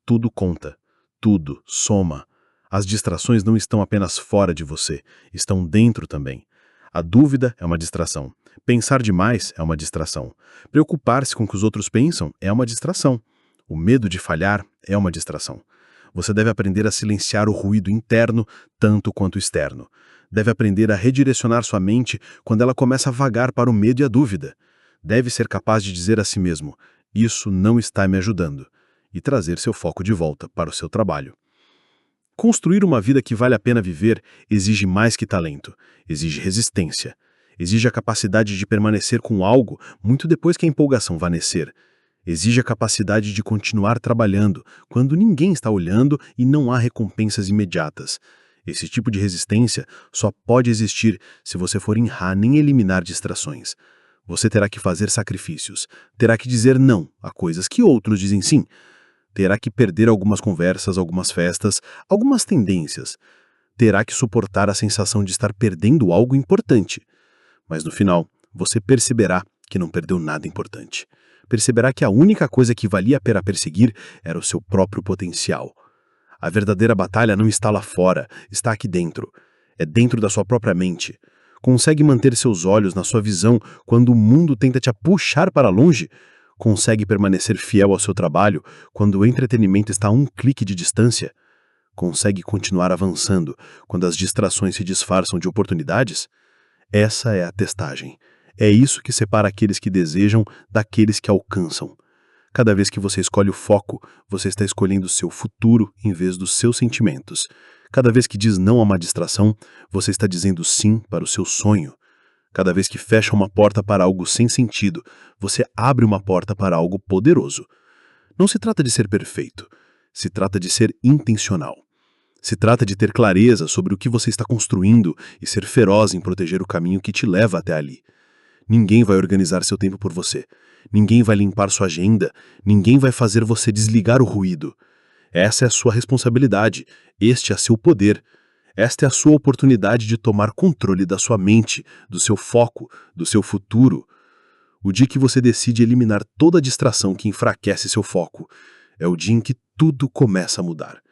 Tudo conta. Tudo soma. As distrações não estão apenas fora de você, estão dentro também. A dúvida é uma distração. Pensar demais é uma distração. Preocupar-se com o que os outros pensam é uma distração. O medo de falhar é uma distração. Você deve aprender a silenciar o ruído interno tanto quanto externo. Deve aprender a redirecionar sua mente quando ela começa a vagar para o medo e a dúvida. Deve ser capaz de dizer a si mesmo: isso não está me ajudando, e trazer seu foco de volta para o seu trabalho. Construir uma vida que vale a pena viver exige mais que talento, exige resistência, exige a capacidade de permanecer com algo muito depois que a empolgação vanecer, exige a capacidade de continuar trabalhando quando ninguém está olhando e não há recompensas imediatas. Esse tipo de resistência só pode existir se você for em eliminar distrações. Você terá que fazer sacrifícios, terá que dizer não a coisas que outros dizem sim. Terá que perder algumas conversas, algumas festas, algumas tendências. Terá que suportar a sensação de estar perdendo algo importante. Mas no final, você perceberá que não perdeu nada importante. Perceberá que a única coisa que valia a pena perseguir era o seu próprio potencial. A verdadeira batalha não está lá fora, está aqui dentro. É dentro da sua própria mente. Consegue manter seus olhos na sua visão quando o mundo tenta te puxar para longe? Consegue permanecer fiel ao seu trabalho quando o entretenimento está a um clique de distância? Consegue continuar avançando quando as distrações se disfarçam de oportunidades? Essa é a testagem. É isso que separa aqueles que desejam daqueles que alcançam. Cada vez que você escolhe o foco, você está escolhendo o seu futuro em vez dos seus sentimentos. Cada vez que diz não a uma distração, você está dizendo sim para o seu sonho. Cada vez que fecha uma porta para algo sem sentido, você abre uma porta para algo poderoso. Não se trata de ser perfeito, se trata de ser intencional. Se trata de ter clareza sobre o que você está construindo e ser feroz em proteger o caminho que te leva até ali. Ninguém vai organizar seu tempo por você. Ninguém vai limpar sua agenda. Ninguém vai fazer você desligar o ruído. Essa é a sua responsabilidade. Este é seu poder. Esta é a sua oportunidade de tomar controle da sua mente, do seu foco, do seu futuro. O dia que você decide eliminar toda distração que enfraquece seu foco, é o dia em que tudo começa a mudar.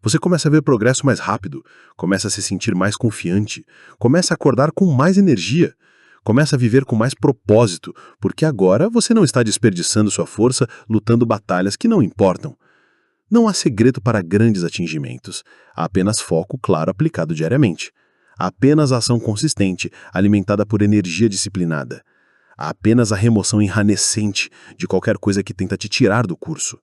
Você começa a ver progresso mais rápido, começa a se sentir mais confiante, começa a acordar com mais energia, começa a viver com mais propósito, porque agora você não está desperdiçando sua força lutando batalhas que não importam. Não há segredo para grandes atingimentos, há apenas foco claro aplicado diariamente. Há apenas ação consistente, alimentada por energia disciplinada. Há apenas a remoção enranecente de qualquer coisa que tenta te tirar do curso.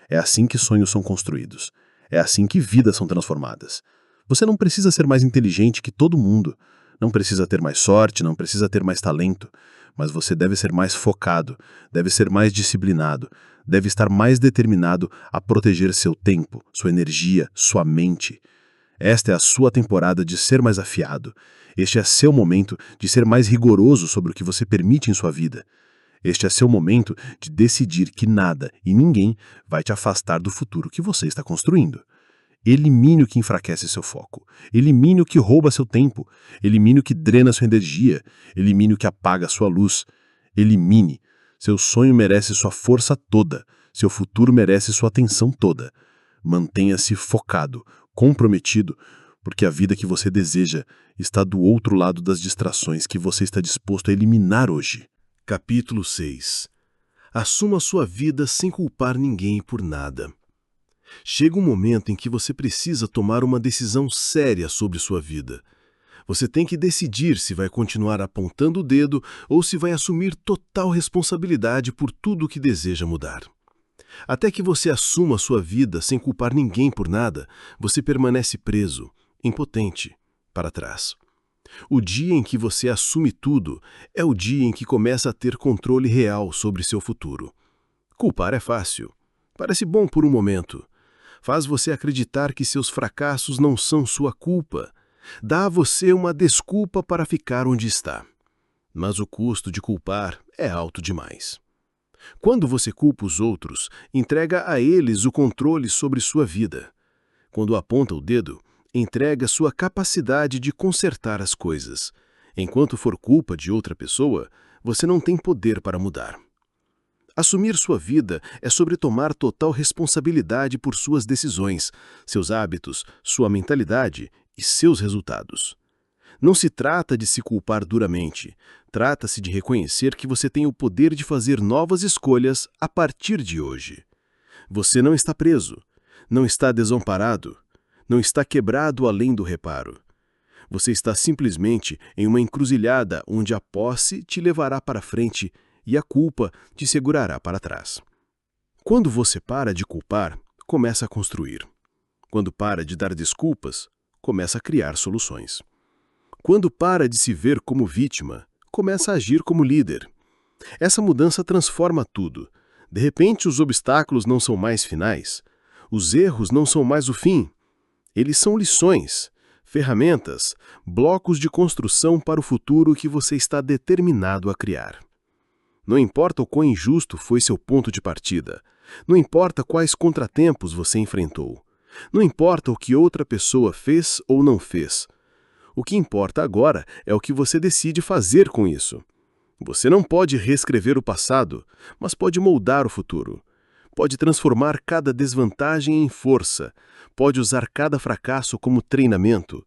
É assim que sonhos são construídos. É assim que vidas são transformadas. Você não precisa ser mais inteligente que todo mundo. Não precisa ter mais sorte, não precisa ter mais talento. Mas você deve ser mais focado, deve ser mais disciplinado, deve estar mais determinado a proteger seu tempo, sua energia, sua mente. Esta é a sua temporada de ser mais afiado. Este é seu momento de ser mais rigoroso sobre o que você permite em sua vida. Este é seu momento de decidir que nada e ninguém vai te afastar do futuro que você está construindo. Elimine o que enfraquece seu foco. Elimine o que rouba seu tempo. Elimine o que drena sua energia. Elimine o que apaga sua luz. Elimine. Seu sonho merece sua força toda. Seu futuro merece sua atenção toda. Mantenha-se focado, comprometido, porque a vida que você deseja está do outro lado das distrações que você está disposto a eliminar hoje. Capítulo 6. Assuma sua vida sem culpar ninguém por nada. Chega um momento em que você precisa tomar uma decisão séria sobre sua vida. Você tem que decidir se vai continuar apontando o dedo ou se vai assumir total responsabilidade por tudo o que deseja mudar. Até que você assuma sua vida sem culpar ninguém por nada, você permanece preso, impotente, para trás. O dia em que você assume tudo é o dia em que começa a ter controle real sobre seu futuro. Culpar é fácil. Parece bom por um momento. Faz você acreditar que seus fracassos não são sua culpa. Dá a você uma desculpa para ficar onde está. Mas o custo de culpar é alto demais. Quando você culpa os outros, entrega a eles o controle sobre sua vida. Quando aponta o dedo, entrega sua capacidade de consertar as coisas. Enquanto for culpa de outra pessoa, você não tem poder para mudar. Assumir sua vida é sobre tomar total responsabilidade por suas decisões, seus hábitos, sua mentalidade e seus resultados. Não se trata de se culpar duramente, trata-se de reconhecer que você tem o poder de fazer novas escolhas a partir de hoje. Você não está preso, não está desamparado, não está quebrado além do reparo. Você está simplesmente em uma encruzilhada onde a posse te levará para frente e a culpa te segurará para trás. Quando você para de culpar, começa a construir. Quando para de dar desculpas, começa a criar soluções. Quando para de se ver como vítima, começa a agir como líder. Essa mudança transforma tudo. De repente, os obstáculos não são mais finais. Os erros não são mais o fim. Eles são lições, ferramentas, blocos de construção para o futuro que você está determinado a criar. Não importa o quão injusto foi seu ponto de partida. Não importa quais contratempos você enfrentou. Não importa o que outra pessoa fez ou não fez. O que importa agora é o que você decide fazer com isso. Você não pode reescrever o passado, mas pode moldar o futuro. Pode transformar cada desvantagem em força. Pode usar cada fracasso como treinamento.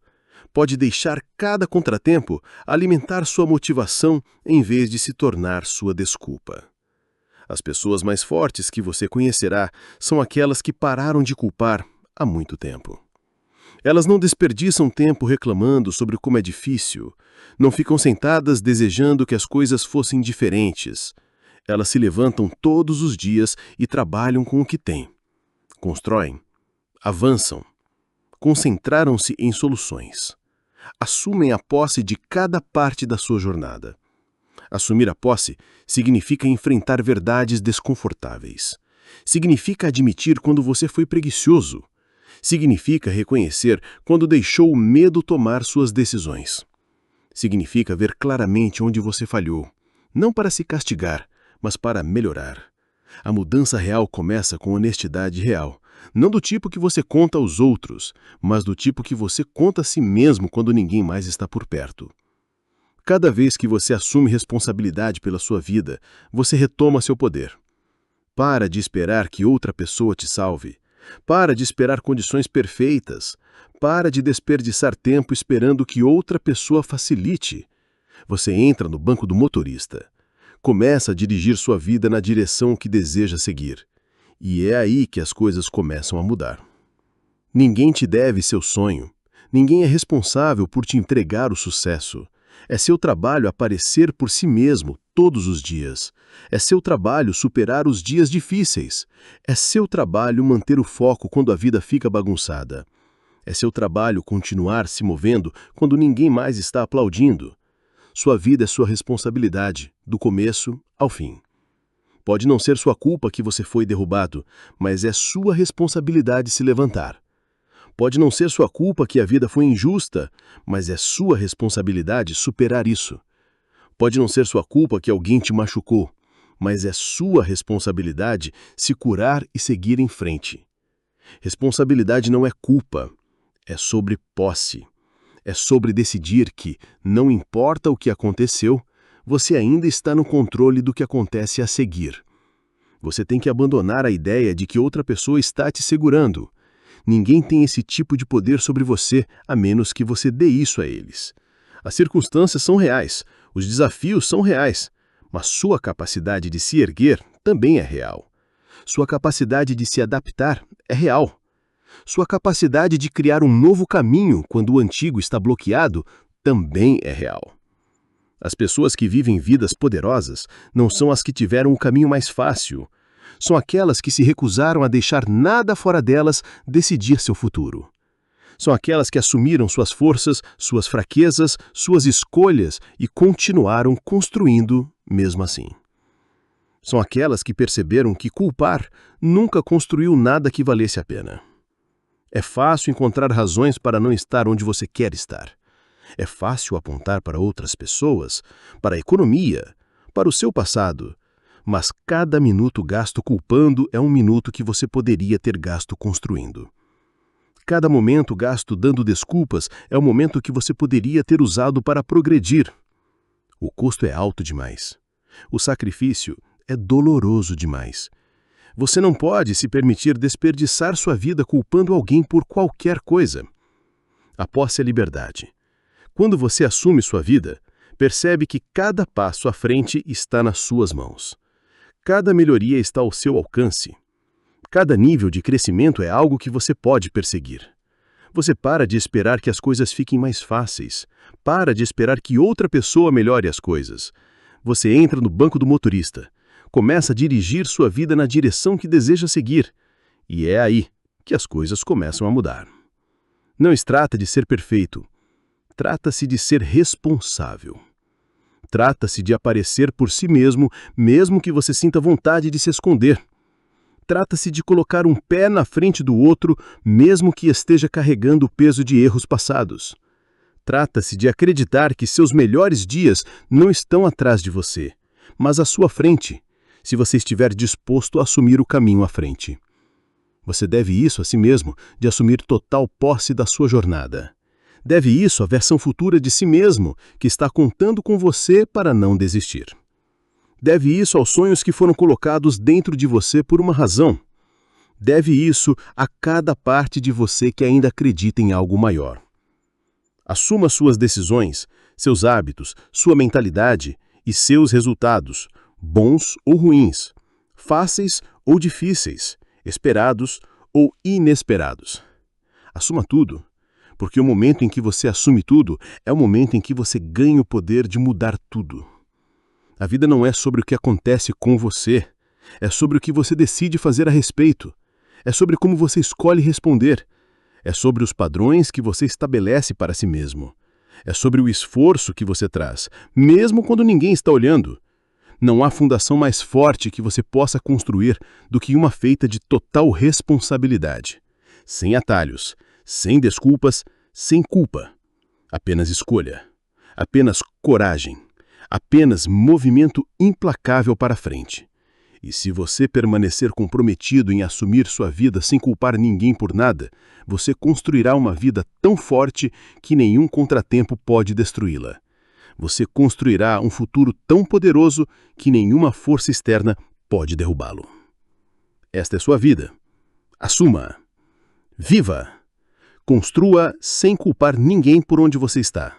Pode deixar cada contratempo alimentar sua motivação em vez de se tornar sua desculpa. As pessoas mais fortes que você conhecerá são aquelas que pararam de culpar há muito tempo. Elas não desperdiçam tempo reclamando sobre como é difícil, não ficam sentadas desejando que as coisas fossem diferentes. Elas se levantam todos os dias e trabalham com o que têm. Constroem, avançam, concentraram-se em soluções. Assumem a posse de cada parte da sua jornada. Assumir a posse significa enfrentar verdades desconfortáveis. Significa admitir quando você foi preguiçoso. Significa reconhecer quando deixou o medo tomar suas decisões. Significa ver claramente onde você falhou, não para se castigar, mas para melhorar. A mudança real começa com honestidade real, não do tipo que você conta aos outros, mas do tipo que você conta a si mesmo quando ninguém mais está por perto. Cada vez que você assume responsabilidade pela sua vida, você retoma seu poder. Para de esperar que outra pessoa te salve. Para de esperar condições perfeitas. Para de desperdiçar tempo esperando que outra pessoa facilite. Você entra no banco do motorista. Começa a dirigir sua vida na direção que deseja seguir. E é aí que as coisas começam a mudar. Ninguém te deve seu sonho. Ninguém é responsável por te entregar o sucesso. É seu trabalho aparecer por si mesmo todos os dias. É seu trabalho superar os dias difíceis. É seu trabalho manter o foco quando a vida fica bagunçada. É seu trabalho continuar se movendo quando ninguém mais está aplaudindo. Sua vida é sua responsabilidade, do começo ao fim. Pode não ser sua culpa que você foi derrubado, mas é sua responsabilidade se levantar. Pode não ser sua culpa que a vida foi injusta, mas é sua responsabilidade superar isso. Pode não ser sua culpa que alguém te machucou, mas é sua responsabilidade se curar e seguir em frente. Responsabilidade não é culpa, é sobre posse. É sobre decidir que, não importa o que aconteceu, você ainda está no controle do que acontece a seguir. Você tem que abandonar a ideia de que outra pessoa está te segurando. Ninguém tem esse tipo de poder sobre você, a menos que você dê isso a eles. As circunstâncias são reais, os desafios são reais, mas sua capacidade de se erguer também é real. Sua capacidade de se adaptar é real. Sua capacidade de criar um novo caminho quando o antigo está bloqueado também é real. As pessoas que vivem vidas poderosas não são as que tiveram o caminho mais fácil. São aquelas que se recusaram a deixar nada fora delas decidir seu futuro. São aquelas que assumiram suas forças, suas fraquezas, suas escolhas e continuaram construindo mesmo assim. São aquelas que perceberam que culpar nunca construiu nada que valesse a pena. É fácil encontrar razões para não estar onde você quer estar. É fácil apontar para outras pessoas, para a economia, para o seu passado. Mas cada minuto gasto culpando é um minuto que você poderia ter gasto construindo. Cada momento gasto dando desculpas é um momento que você poderia ter usado para progredir. O custo é alto demais. O sacrifício é doloroso demais. Você não pode se permitir desperdiçar sua vida culpando alguém por qualquer coisa. A posse é liberdade. Quando você assume sua vida, percebe que cada passo à frente está nas suas mãos. Cada melhoria está ao seu alcance. Cada nível de crescimento é algo que você pode perseguir. Você para de esperar que as coisas fiquem mais fáceis. Para de esperar que outra pessoa melhore as coisas. Você entra no banco do motorista. Começa a dirigir sua vida na direção que deseja seguir. E é aí que as coisas começam a mudar. Não se trata de ser perfeito. Trata-se de ser responsável. Trata-se de aparecer por si mesmo, mesmo que você sinta vontade de se esconder. Trata-se de colocar um pé na frente do outro, mesmo que esteja carregando o peso de erros passados. Trata-se de acreditar que seus melhores dias não estão atrás de você, mas à sua frente, se você estiver disposto a assumir o caminho à frente. Você deve isso a si mesmo, de assumir total posse da sua jornada. Deve isso à versão futura de si mesmo, que está contando com você para não desistir. Deve isso aos sonhos que foram colocados dentro de você por uma razão. Deve isso a cada parte de você que ainda acredita em algo maior. Assuma suas decisões, seus hábitos, sua mentalidade e seus resultados, bons ou ruins, fáceis ou difíceis, esperados ou inesperados. Assuma tudo. Porque o momento em que você assume tudo é o momento em que você ganha o poder de mudar tudo. A vida não é sobre o que acontece com você, é sobre o que você decide fazer a respeito, é sobre como você escolhe responder, é sobre os padrões que você estabelece para si mesmo, é sobre o esforço que você traz, mesmo quando ninguém está olhando. Não há fundação mais forte que você possa construir do que uma feita de total responsabilidade, sem atalhos, sem desculpas, sem culpa. Apenas escolha, apenas coragem, apenas movimento implacável para frente. E se você permanecer comprometido em assumir sua vida sem culpar ninguém por nada, você construirá uma vida tão forte que nenhum contratempo pode destruí-la. Você construirá um futuro tão poderoso que nenhuma força externa pode derrubá-lo. Esta é sua vida. Assuma-a. Viva! Construa sem culpar ninguém por onde você está,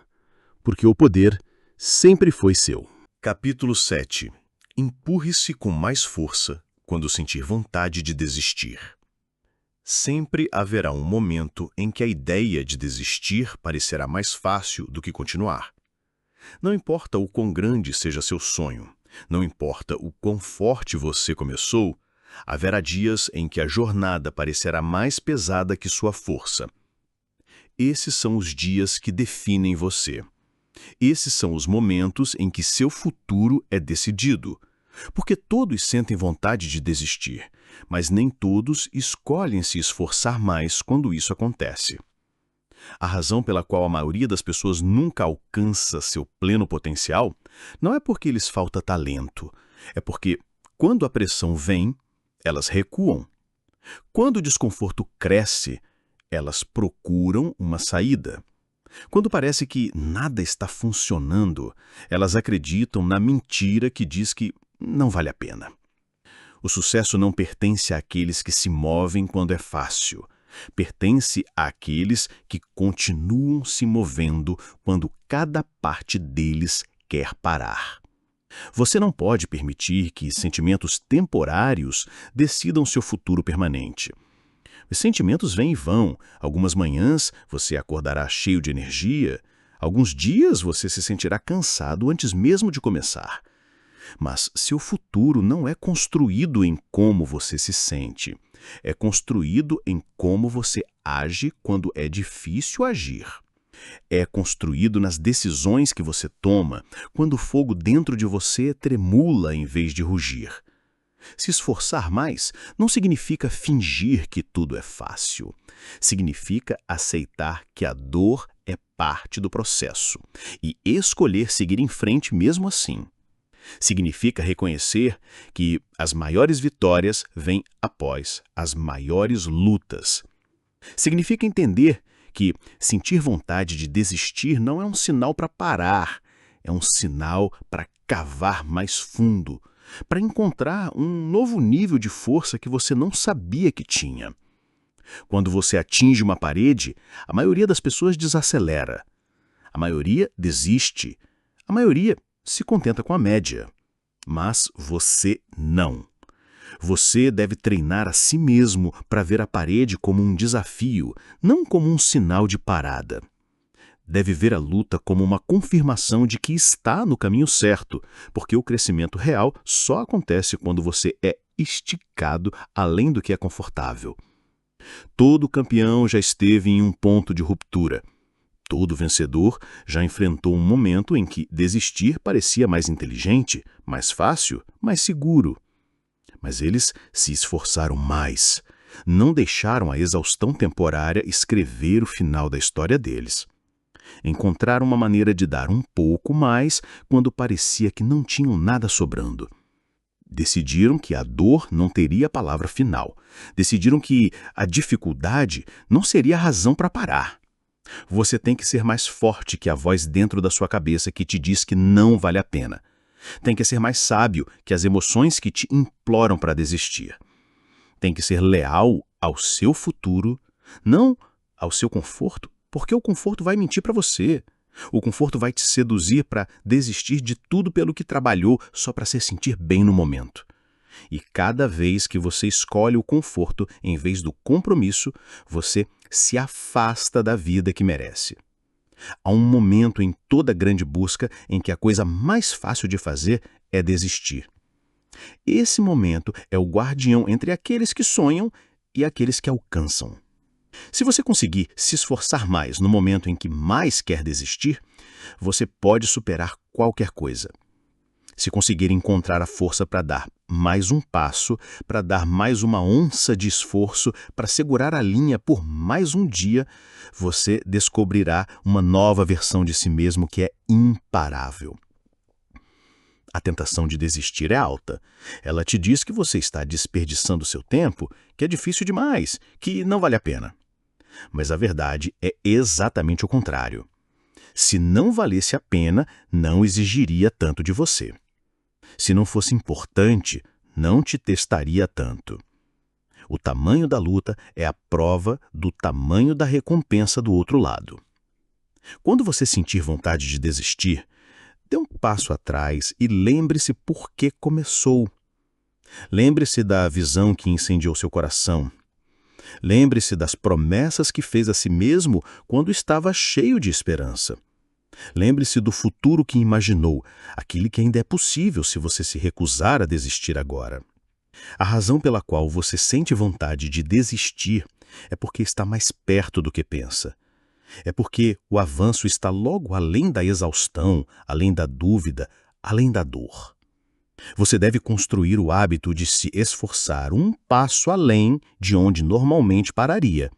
porque o poder sempre foi seu. Capítulo 7. Empurre-se com mais força quando sentir vontade de desistir. Sempre haverá um momento em que a ideia de desistir parecerá mais fácil do que continuar. Não importa o quão grande seja seu sonho, não importa o quão forte você começou, haverá dias em que a jornada parecerá mais pesada que sua força. Esses são os dias que definem você. Esses são os momentos em que seu futuro é decidido. Porque todos sentem vontade de desistir, mas nem todos escolhem se esforçar mais quando isso acontece. A razão pela qual a maioria das pessoas nunca alcança seu pleno potencial não é porque lhes falta talento, é porque, quando a pressão vem, elas recuam. Quando o desconforto cresce, elas procuram uma saída. Quando parece que nada está funcionando, elas acreditam na mentira que diz que não vale a pena. O sucesso não pertence àqueles que se movem quando é fácil. Pertence àqueles que continuam se movendo quando cada parte deles quer parar. Você não pode permitir que sentimentos temporários decidam seu futuro permanente. Os sentimentos vêm e vão. Algumas manhãs você acordará cheio de energia. Alguns dias você se sentirá cansado antes mesmo de começar. Mas seu futuro não é construído em como você se sente. É construído em como você age quando é difícil agir. É construído nas decisões que você toma, quando o fogo dentro de você tremula em vez de rugir. Se esforçar mais não significa fingir que tudo é fácil. Significa aceitar que a dor é parte do processo e escolher seguir em frente mesmo assim. Significa reconhecer que as maiores vitórias vêm após as maiores lutas. Significa entender que sentir vontade de desistir não é um sinal para parar, é um sinal para cavar mais fundo, para encontrar um novo nível de força que você não sabia que tinha. Quando você atinge uma parede, a maioria das pessoas desacelera. A maioria desiste. A maioria se contenta com a média. Mas você não. Você deve treinar a si mesmo para ver a parede como um desafio, não como um sinal de parada. Deve ver a luta como uma confirmação de que está no caminho certo, porque o crescimento real só acontece quando você é esticado além do que é confortável. Todo campeão já esteve em um ponto de ruptura. Todo vencedor já enfrentou um momento em que desistir parecia mais inteligente, mais fácil, mais seguro. Mas eles se esforçaram mais. Não deixaram a exaustão temporária escrever o final da história deles. Encontraram uma maneira de dar um pouco mais quando parecia que não tinham nada sobrando. Decidiram que a dor não teria a palavra final. Decidiram que a dificuldade não seria a razão para parar. Você tem que ser mais forte que a voz dentro da sua cabeça que te diz que não vale a pena. Tem que ser mais sábio que as emoções que te imploram para desistir. Tem que ser leal ao seu futuro, não ao seu conforto, porque o conforto vai mentir para você. O conforto vai te seduzir para desistir de tudo pelo que trabalhou só para se sentir bem no momento. E cada vez que você escolhe o conforto em vez do compromisso, você se afasta da vida que merece. Há um momento em toda grande busca em que a coisa mais fácil de fazer é desistir. Esse momento é o guardião entre aqueles que sonham e aqueles que alcançam. Se você conseguir se esforçar mais no momento em que mais quer desistir, você pode superar qualquer coisa. Se conseguir encontrar a força para dar mais um passo, para dar mais uma onça de esforço, para segurar a linha por mais um dia, você descobrirá uma nova versão de si mesmo que é imparável. A tentação de desistir é alta. Ela te diz que você está desperdiçando seu tempo, que é difícil demais, que não vale a pena. Mas a verdade é exatamente o contrário. Se não valesse a pena, não exigiria tanto de você. Se não fosse importante, não te testaria tanto. O tamanho da luta é a prova do tamanho da recompensa do outro lado. Quando você sentir vontade de desistir, dê um passo atrás e lembre-se por que começou. Lembre-se da visão que incendiou seu coração. Lembre-se das promessas que fez a si mesmo quando estava cheio de esperança. Lembre-se do futuro que imaginou, aquele que ainda é possível se você se recusar a desistir agora. A razão pela qual você sente vontade de desistir é porque está mais perto do que pensa. É porque o avanço está logo além da exaustão, além da dúvida, além da dor. Você deve construir o hábito de se esforçar um passo além de onde normalmente pararia.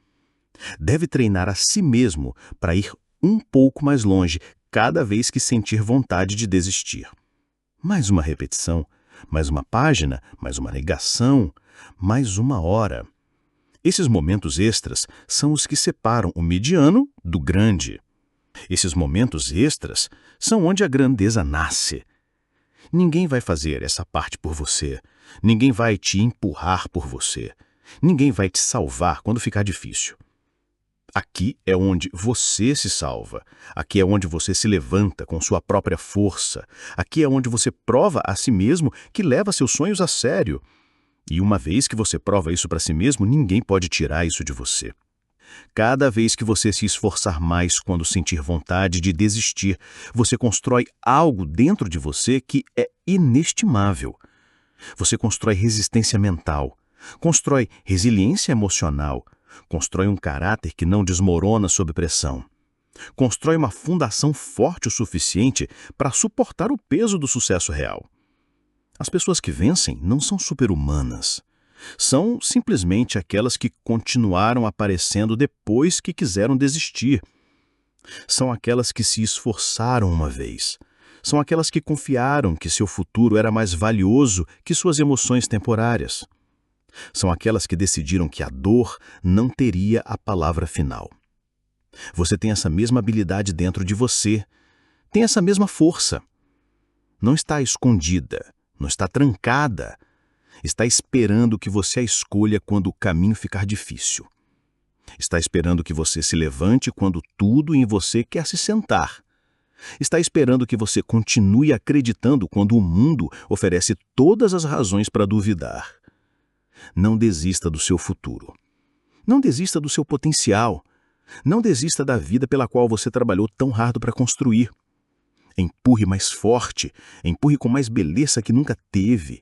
Deve treinar a si mesmo para ir um pouco mais longe cada vez que sentir vontade de desistir. Mais uma repetição, mais uma página, mais uma negação, mais uma hora. Esses momentos extras são os que separam o mediano do grande. Esses momentos extras são onde a grandeza nasce. Ninguém vai fazer essa parte por você. Ninguém vai te empurrar por você. Ninguém vai te salvar quando ficar difícil. Aqui é onde você se salva. Aqui é onde você se levanta com sua própria força. Aqui é onde você prova a si mesmo que leva seus sonhos a sério. E uma vez que você prova isso para si mesmo, ninguém pode tirar isso de você. Cada vez que você se esforçar mais quando sentir vontade de desistir, você constrói algo dentro de você que é inestimável. Você constrói resistência mental, constrói resiliência emocional, constrói um caráter que não desmorona sob pressão. Constrói uma fundação forte o suficiente para suportar o peso do sucesso real. As pessoas que vencem não são super-humanas. São simplesmente aquelas que continuaram aparecendo depois que quiseram desistir. São aquelas que se esforçaram uma vez. São aquelas que confiaram que seu futuro era mais valioso que suas emoções temporárias. São aquelas que decidiram que a dor não teria a palavra final. Você tem essa mesma habilidade dentro de você. Tem essa mesma força. Não está escondida, não está trancada. Está esperando que você a escolha quando o caminho ficar difícil. Está esperando que você se levante quando tudo em você quer se sentar. Está esperando que você continue acreditando quando o mundo oferece todas as razões para duvidar. Não desista do seu futuro. Não desista do seu potencial. Não desista da vida pela qual você trabalhou tão árduo para construir. Empurre mais forte, empurre com mais beleza que nunca teve.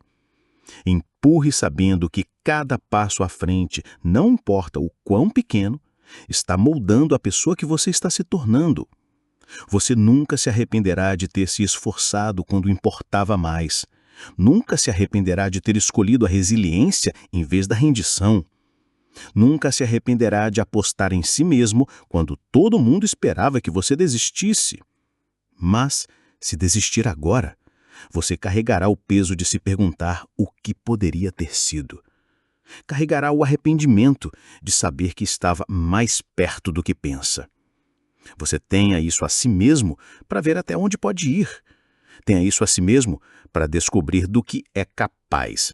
Empurre sabendo que cada passo à frente, não importa o quão pequeno, está moldando a pessoa que você está se tornando. Você nunca se arrependerá de ter se esforçado quando importava mais. Nunca se arrependerá de ter escolhido a resiliência em vez da rendição. Nunca se arrependerá de apostar em si mesmo quando todo mundo esperava que você desistisse. Mas, se desistir agora, você carregará o peso de se perguntar o que poderia ter sido. Carregará o arrependimento de saber que estava mais perto do que pensa. Você tenha isso a si mesmo para ver até onde pode ir. Tenha isso a si mesmo para descobrir do que é capaz.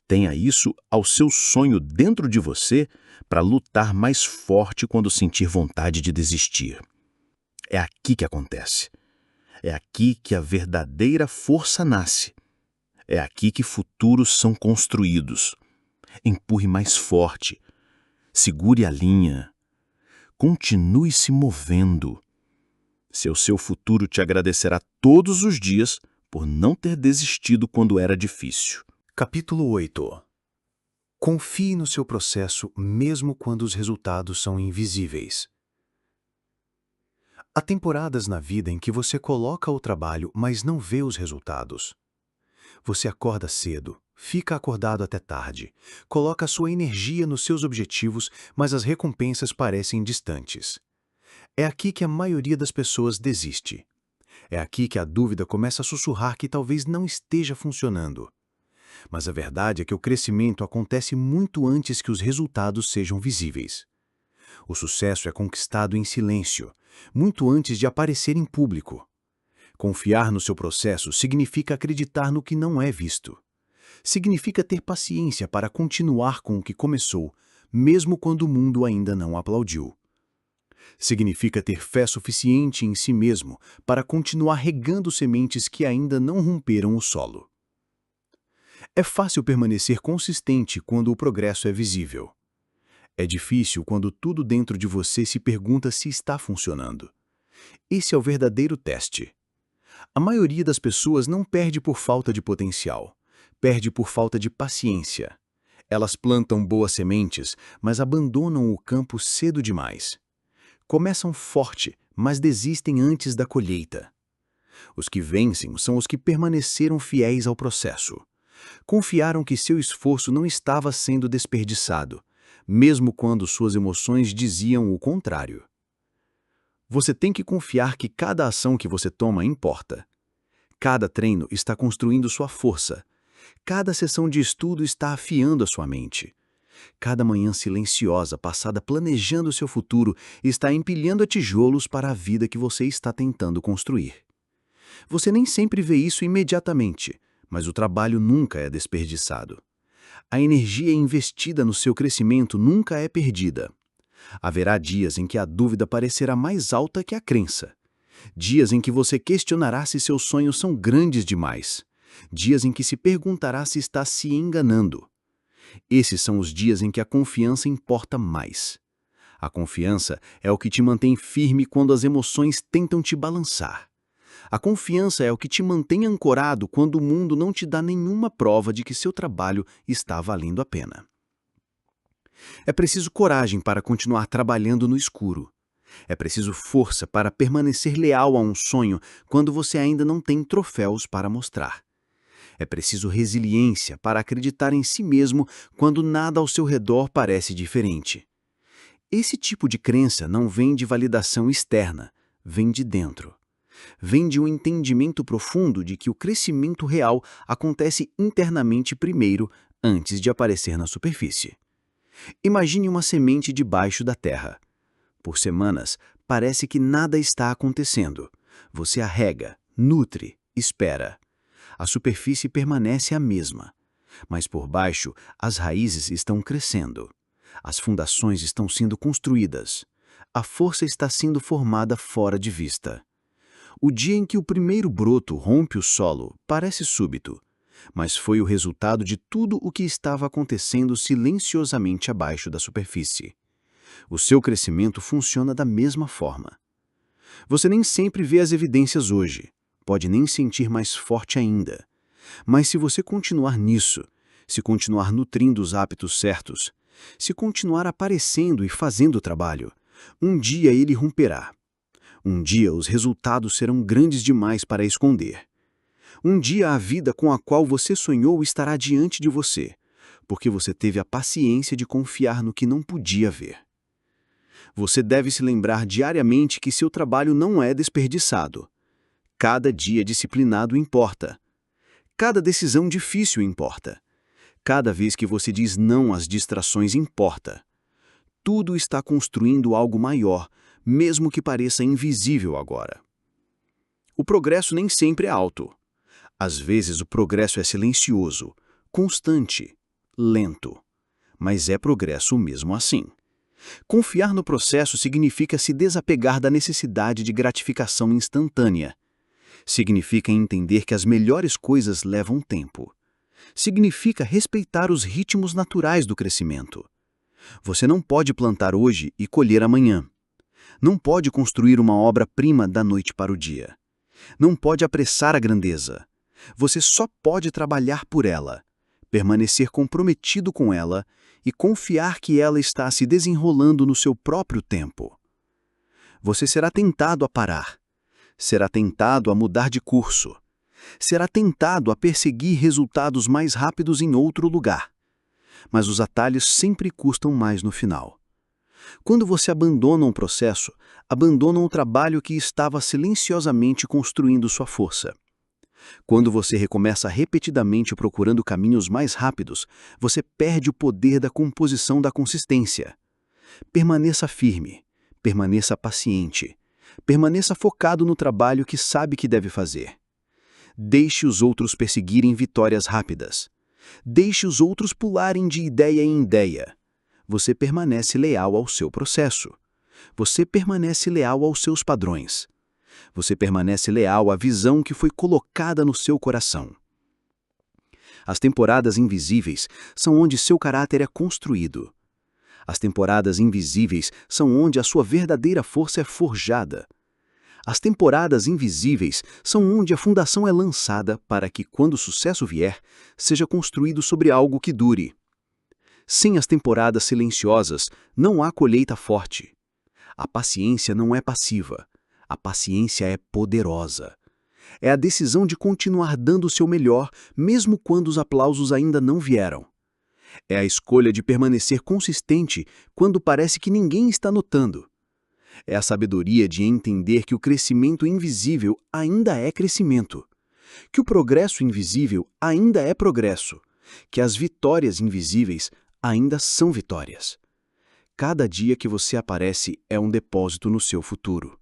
Tenha isso ao seu sonho dentro de você para lutar mais forte quando sentir vontade de desistir. É aqui que acontece. É aqui que a verdadeira força nasce. É aqui que futuros são construídos. Empurre mais forte. Segure a linha. Continue se movendo. Seu futuro te agradecerá todos os dias por não ter desistido quando era difícil. Capítulo 8. Confie no seu processo mesmo quando os resultados são invisíveis. Há temporadas na vida em que você coloca o trabalho, mas não vê os resultados. Você acorda cedo, fica acordado até tarde, coloca sua energia nos seus objetivos, mas as recompensas parecem distantes. É aqui que a maioria das pessoas desiste. É aqui que a dúvida começa a sussurrar que talvez não esteja funcionando. Mas a verdade é que o crescimento acontece muito antes que os resultados sejam visíveis. O sucesso é conquistado em silêncio, muito antes de aparecer em público. Confiar no seu processo significa acreditar no que não é visto. Significa ter paciência para continuar com o que começou, mesmo quando o mundo ainda não aplaudiu. Significa ter fé suficiente em si mesmo para continuar regando sementes que ainda não romperam o solo. É fácil permanecer consistente quando o progresso é visível. É difícil quando tudo dentro de você se pergunta se está funcionando. Esse é o verdadeiro teste. A maioria das pessoas não perde por falta de potencial, perde por falta de paciência. Elas plantam boas sementes, mas abandonam o campo cedo demais. Começam forte, mas desistem antes da colheita. Os que vencem são os que permaneceram fiéis ao processo. Confiaram que seu esforço não estava sendo desperdiçado, mesmo quando suas emoções diziam o contrário. Você tem que confiar que cada ação que você toma importa. Cada treino está construindo sua força. Cada sessão de estudo está afiando a sua mente. Cada manhã silenciosa passada planejando seu futuro está empilhando tijolos para a vida que você está tentando construir. Você nem sempre vê isso imediatamente, mas o trabalho nunca é desperdiçado. A energia investida no seu crescimento nunca é perdida. Haverá dias em que a dúvida parecerá mais alta que a crença. Dias em que você questionará se seus sonhos são grandes demais. Dias em que se perguntará se está se enganando. Esses são os dias em que a confiança importa mais. A confiança é o que te mantém firme quando as emoções tentam te balançar. A confiança é o que te mantém ancorado quando o mundo não te dá nenhuma prova de que seu trabalho está valendo a pena. É preciso coragem para continuar trabalhando no escuro. É preciso força para permanecer leal a um sonho quando você ainda não tem troféus para mostrar. É preciso resiliência para acreditar em si mesmo quando nada ao seu redor parece diferente. Esse tipo de crença não vem de validação externa, vem de dentro. Vem de um entendimento profundo de que o crescimento real acontece internamente primeiro, antes de aparecer na superfície. Imagine uma semente debaixo da terra. Por semanas, parece que nada está acontecendo. Você a rega, nutre, espera. A superfície permanece a mesma. Mas por baixo, as raízes estão crescendo. As fundações estão sendo construídas. A força está sendo formada fora de vista. O dia em que o primeiro broto rompe o solo parece súbito, mas foi o resultado de tudo o que estava acontecendo silenciosamente abaixo da superfície. O seu crescimento funciona da mesma forma. Você nem sempre vê as evidências hoje, pode nem sentir mais forte ainda. Mas se você continuar nisso, se continuar nutrindo os hábitos certos, se continuar aparecendo e fazendo o trabalho, um dia ele romperá. Um dia os resultados serão grandes demais para esconder. Um dia a vida com a qual você sonhou estará diante de você, porque você teve a paciência de confiar no que não podia ver. Você deve se lembrar diariamente que seu trabalho não é desperdiçado. Cada dia disciplinado importa. Cada decisão difícil importa. Cada vez que você diz não às distrações importa. Tudo está construindo algo maior, mesmo que pareça invisível agora. O progresso nem sempre é alto. Às vezes o progresso é silencioso, constante, lento. Mas é progresso mesmo assim. Confiar no processo significa se desapegar da necessidade de gratificação instantânea. Significa entender que as melhores coisas levam tempo. Significa respeitar os ritmos naturais do crescimento. Você não pode plantar hoje e colher amanhã. Não pode construir uma obra-prima da noite para o dia. Não pode apressar a grandeza. Você só pode trabalhar por ela, permanecer comprometido com ela e confiar que ela está se desenrolando no seu próprio tempo. Você será tentado a parar. Será tentado a mudar de curso. Será tentado a perseguir resultados mais rápidos em outro lugar. Mas os atalhos sempre custam mais no final. Quando você abandona um processo, abandona um trabalho que estava silenciosamente construindo sua força. Quando você recomeça repetidamente procurando caminhos mais rápidos, você perde o poder da composição da consistência. Permaneça firme, permaneça paciente, permaneça focado no trabalho que sabe que deve fazer. Deixe os outros perseguirem vitórias rápidas. Deixe os outros pularem de ideia em ideia. Você permanece leal ao seu processo. Você permanece leal aos seus padrões. Você permanece leal à visão que foi colocada no seu coração. As temporadas invisíveis são onde seu caráter é construído. As temporadas invisíveis são onde a sua verdadeira força é forjada. As temporadas invisíveis são onde a fundação é lançada para que, quando o sucesso vier, seja construído sobre algo que dure. Sem as temporadas silenciosas, não há colheita forte. A paciência não é passiva. A paciência é poderosa. É a decisão de continuar dando o seu melhor, mesmo quando os aplausos ainda não vieram. É a escolha de permanecer consistente quando parece que ninguém está notando. É a sabedoria de entender que o crescimento invisível ainda é crescimento. Que o progresso invisível ainda é progresso. Que as vitórias invisíveis ainda são vitórias. Cada dia que você aparece é um depósito no seu futuro.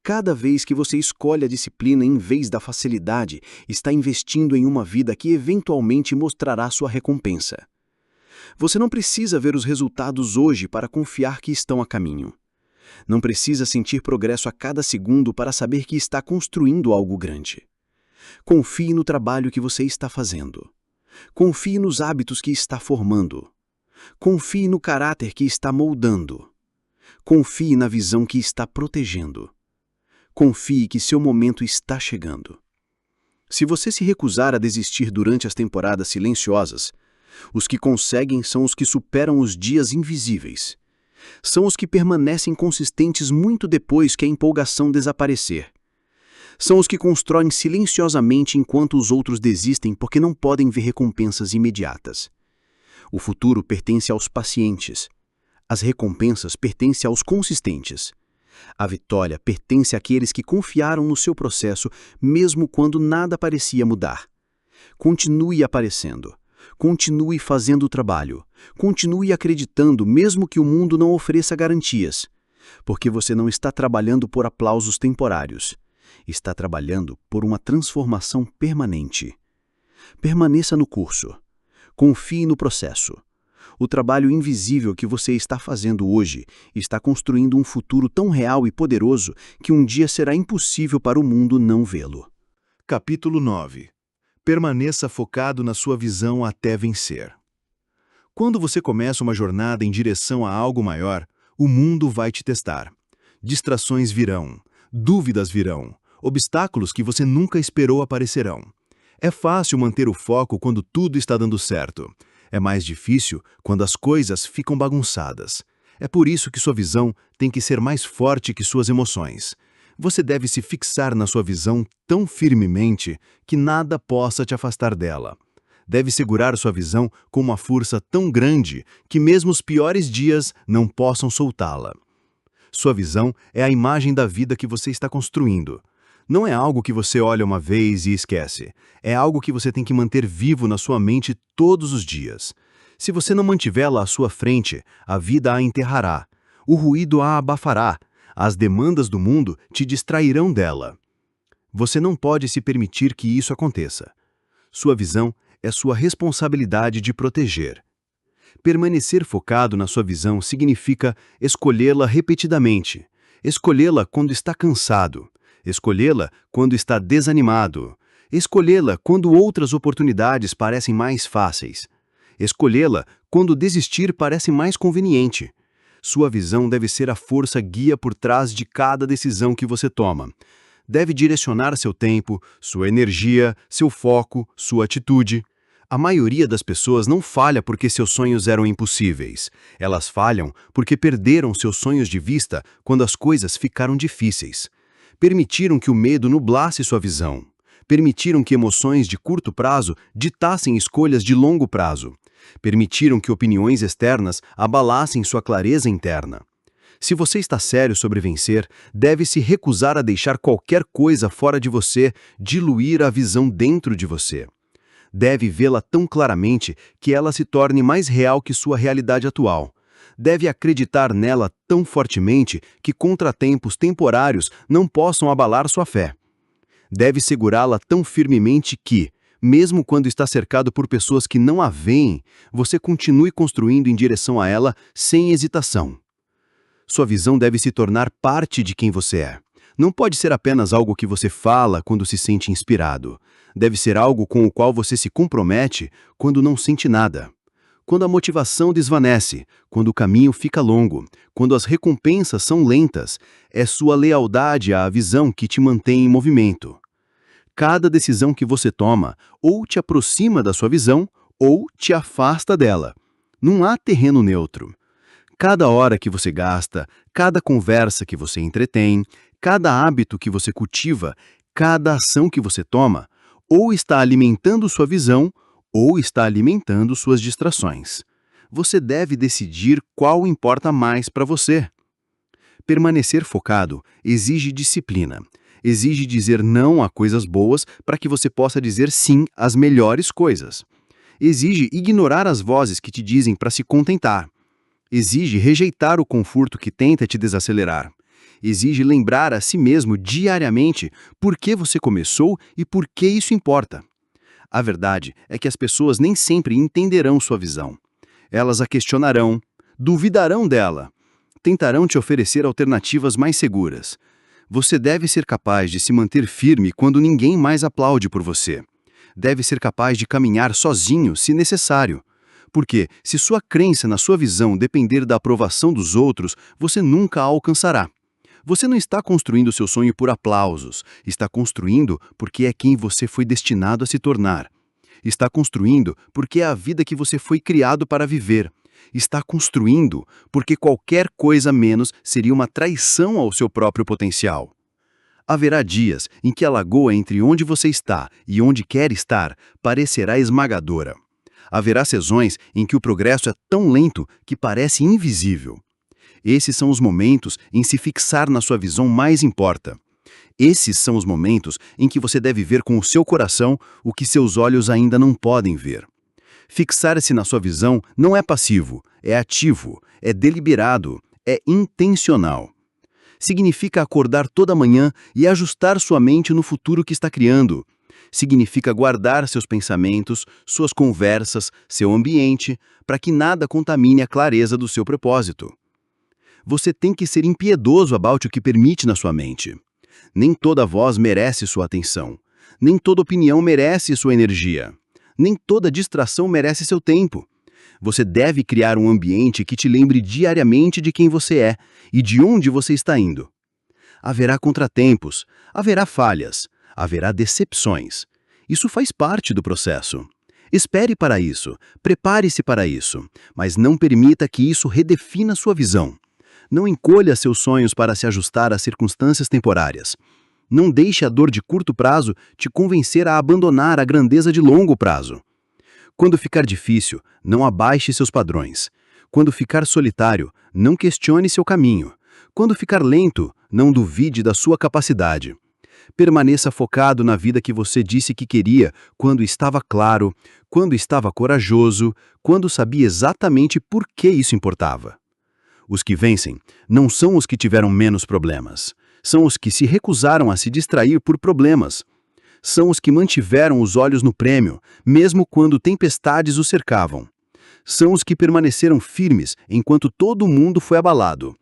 Cada vez que você escolhe a disciplina em vez da facilidade, está investindo em uma vida que eventualmente mostrará sua recompensa. Você não precisa ver os resultados hoje para confiar que estão a caminho. Não precisa sentir progresso a cada segundo para saber que está construindo algo grande. Confie no trabalho que você está fazendo. Confie nos hábitos que está formando. Confie no caráter que está moldando. Confie na visão que está protegendo. Confie que seu momento está chegando. Se você se recusar a desistir durante as temporadas silenciosas, os que conseguem são os que superam os dias invisíveis. São os que permanecem consistentes muito depois que a empolgação desaparecer. São os que constroem silenciosamente enquanto os outros desistem porque não podem ver recompensas imediatas. O futuro pertence aos pacientes. As recompensas pertencem aos consistentes. A vitória pertence àqueles que confiaram no seu processo mesmo quando nada parecia mudar. Continue aparecendo. Continue fazendo o trabalho. Continue acreditando mesmo que o mundo não ofereça garantias. Porque você não está trabalhando por aplausos temporários. Está trabalhando por uma transformação permanente. Permaneça no curso. Confie no processo. O trabalho invisível que você está fazendo hoje está construindo um futuro tão real e poderoso que um dia será impossível para o mundo não vê-lo. Capítulo 9. Permaneça focado na sua visão até vencer. Quando você começa uma jornada em direção a algo maior, o mundo vai te testar. Distrações virão, dúvidas virão, obstáculos que você nunca esperou aparecerão. É fácil manter o foco quando tudo está dando certo. É mais difícil quando as coisas ficam bagunçadas. É por isso que sua visão tem que ser mais forte que suas emoções. Você deve se fixar na sua visão tão firmemente que nada possa te afastar dela. Deve segurar sua visão com uma força tão grande que mesmo os piores dias não possam soltá-la. Sua visão é a imagem da vida que você está construindo. Não é algo que você olha uma vez e esquece. É algo que você tem que manter vivo na sua mente todos os dias. Se você não mantivê-la à sua frente, a vida a enterrará. O ruído a abafará. As demandas do mundo te distrairão dela. Você não pode se permitir que isso aconteça. Sua visão é sua responsabilidade de proteger. Permanecer focado na sua visão significa escolhê-la repetidamente. Escolhê-la quando está cansado. Escolhê-la quando está desanimado. Escolhê-la quando outras oportunidades parecem mais fáceis. Escolhê-la quando desistir parece mais conveniente. Sua visão deve ser a força guia por trás de cada decisão que você toma. Deve direcionar seu tempo, sua energia, seu foco, sua atitude. A maioria das pessoas não falha porque seus sonhos eram impossíveis. Elas falham porque perderam seus sonhos de vista quando as coisas ficaram difíceis. Permitiram que o medo nublasse sua visão. Permitiram que emoções de curto prazo ditassem escolhas de longo prazo. Permitiram que opiniões externas abalassem sua clareza interna. Se você está sério sobre vencer, deve se recusar a deixar qualquer coisa fora de você diluir a visão dentro de você. Deve vê-la tão claramente que ela se torne mais real que sua realidade atual. Deve acreditar nela tão fortemente que contratempos temporários não possam abalar sua fé. Deve segurá-la tão firmemente que, mesmo quando está cercado por pessoas que não a veem, você continue construindo em direção a ela sem hesitação. Sua visão deve se tornar parte de quem você é. Não pode ser apenas algo que você fala quando se sente inspirado. Deve ser algo com o qual você se compromete quando não sente nada. Quando a motivação desvanece, quando o caminho fica longo, quando as recompensas são lentas, é sua lealdade à visão que te mantém em movimento. Cada decisão que você toma ou te aproxima da sua visão ou te afasta dela. Não há terreno neutro. Cada hora que você gasta, cada conversa que você entretém, cada hábito que você cultiva, cada ação que você toma, ou está alimentando sua visão, ou está alimentando suas distrações. Você deve decidir qual importa mais para você. Permanecer focado exige disciplina. Exige dizer não a coisas boas para que você possa dizer sim às melhores coisas. Exige ignorar as vozes que te dizem para se contentar. Exige rejeitar o conforto que tenta te desacelerar. Exige lembrar a si mesmo diariamente por que você começou e por que isso importa. A verdade é que as pessoas nem sempre entenderão sua visão. Elas a questionarão, duvidarão dela, tentarão te oferecer alternativas mais seguras. Você deve ser capaz de se manter firme quando ninguém mais aplaude por você. deve ser capaz de caminhar sozinho se necessário. Porque, se sua crença na sua visão depender da aprovação dos outros, você nunca a alcançará. Você não está construindo seu sonho por aplausos, está construindo porque é quem você foi destinado a se tornar. Está construindo porque é a vida que você foi criado para viver. Está construindo porque qualquer coisa menos seria uma traição ao seu próprio potencial. Haverá dias em que a lagoa entre onde você está e onde quer estar parecerá esmagadora. Haverá sessões em que o progresso é tão lento que parece invisível. Esses são os momentos em se fixar na sua visão mais importa. Esses são os momentos em que você deve ver com o seu coração o que seus olhos ainda não podem ver. Fixar-se na sua visão não é passivo, é ativo, é deliberado, é intencional. Significa acordar toda manhã e ajustar sua mente no futuro que está criando. Significa guardar seus pensamentos, suas conversas, seu ambiente, para que nada contamine a clareza do seu propósito. Você tem que ser impiedoso about o que permite na sua mente. Nem toda voz merece sua atenção. Nem toda opinião merece sua energia. Nem toda distração merece seu tempo. Você deve criar um ambiente que te lembre diariamente de quem você é e de onde você está indo. Haverá contratempos, haverá falhas, haverá decepções. Isso faz parte do processo. Espere para isso, prepare-se para isso, mas não permita que isso redefina sua visão. Não encolha seus sonhos para se ajustar às circunstâncias temporárias. Não deixe a dor de curto prazo te convencer a abandonar a grandeza de longo prazo. Quando ficar difícil, não abaixe seus padrões. Quando ficar solitário, não questione seu caminho. Quando ficar lento, não duvide da sua capacidade. Permaneça focado na vida que você disse que queria, quando estava claro, quando estava corajoso, quando sabia exatamente por que isso importava. Os que vencem não são os que tiveram menos problemas. São os que se recusaram a se distrair por problemas. São os que mantiveram os olhos no prêmio, mesmo quando tempestades os cercavam. São os que permaneceram firmes enquanto todo mundo foi abalado.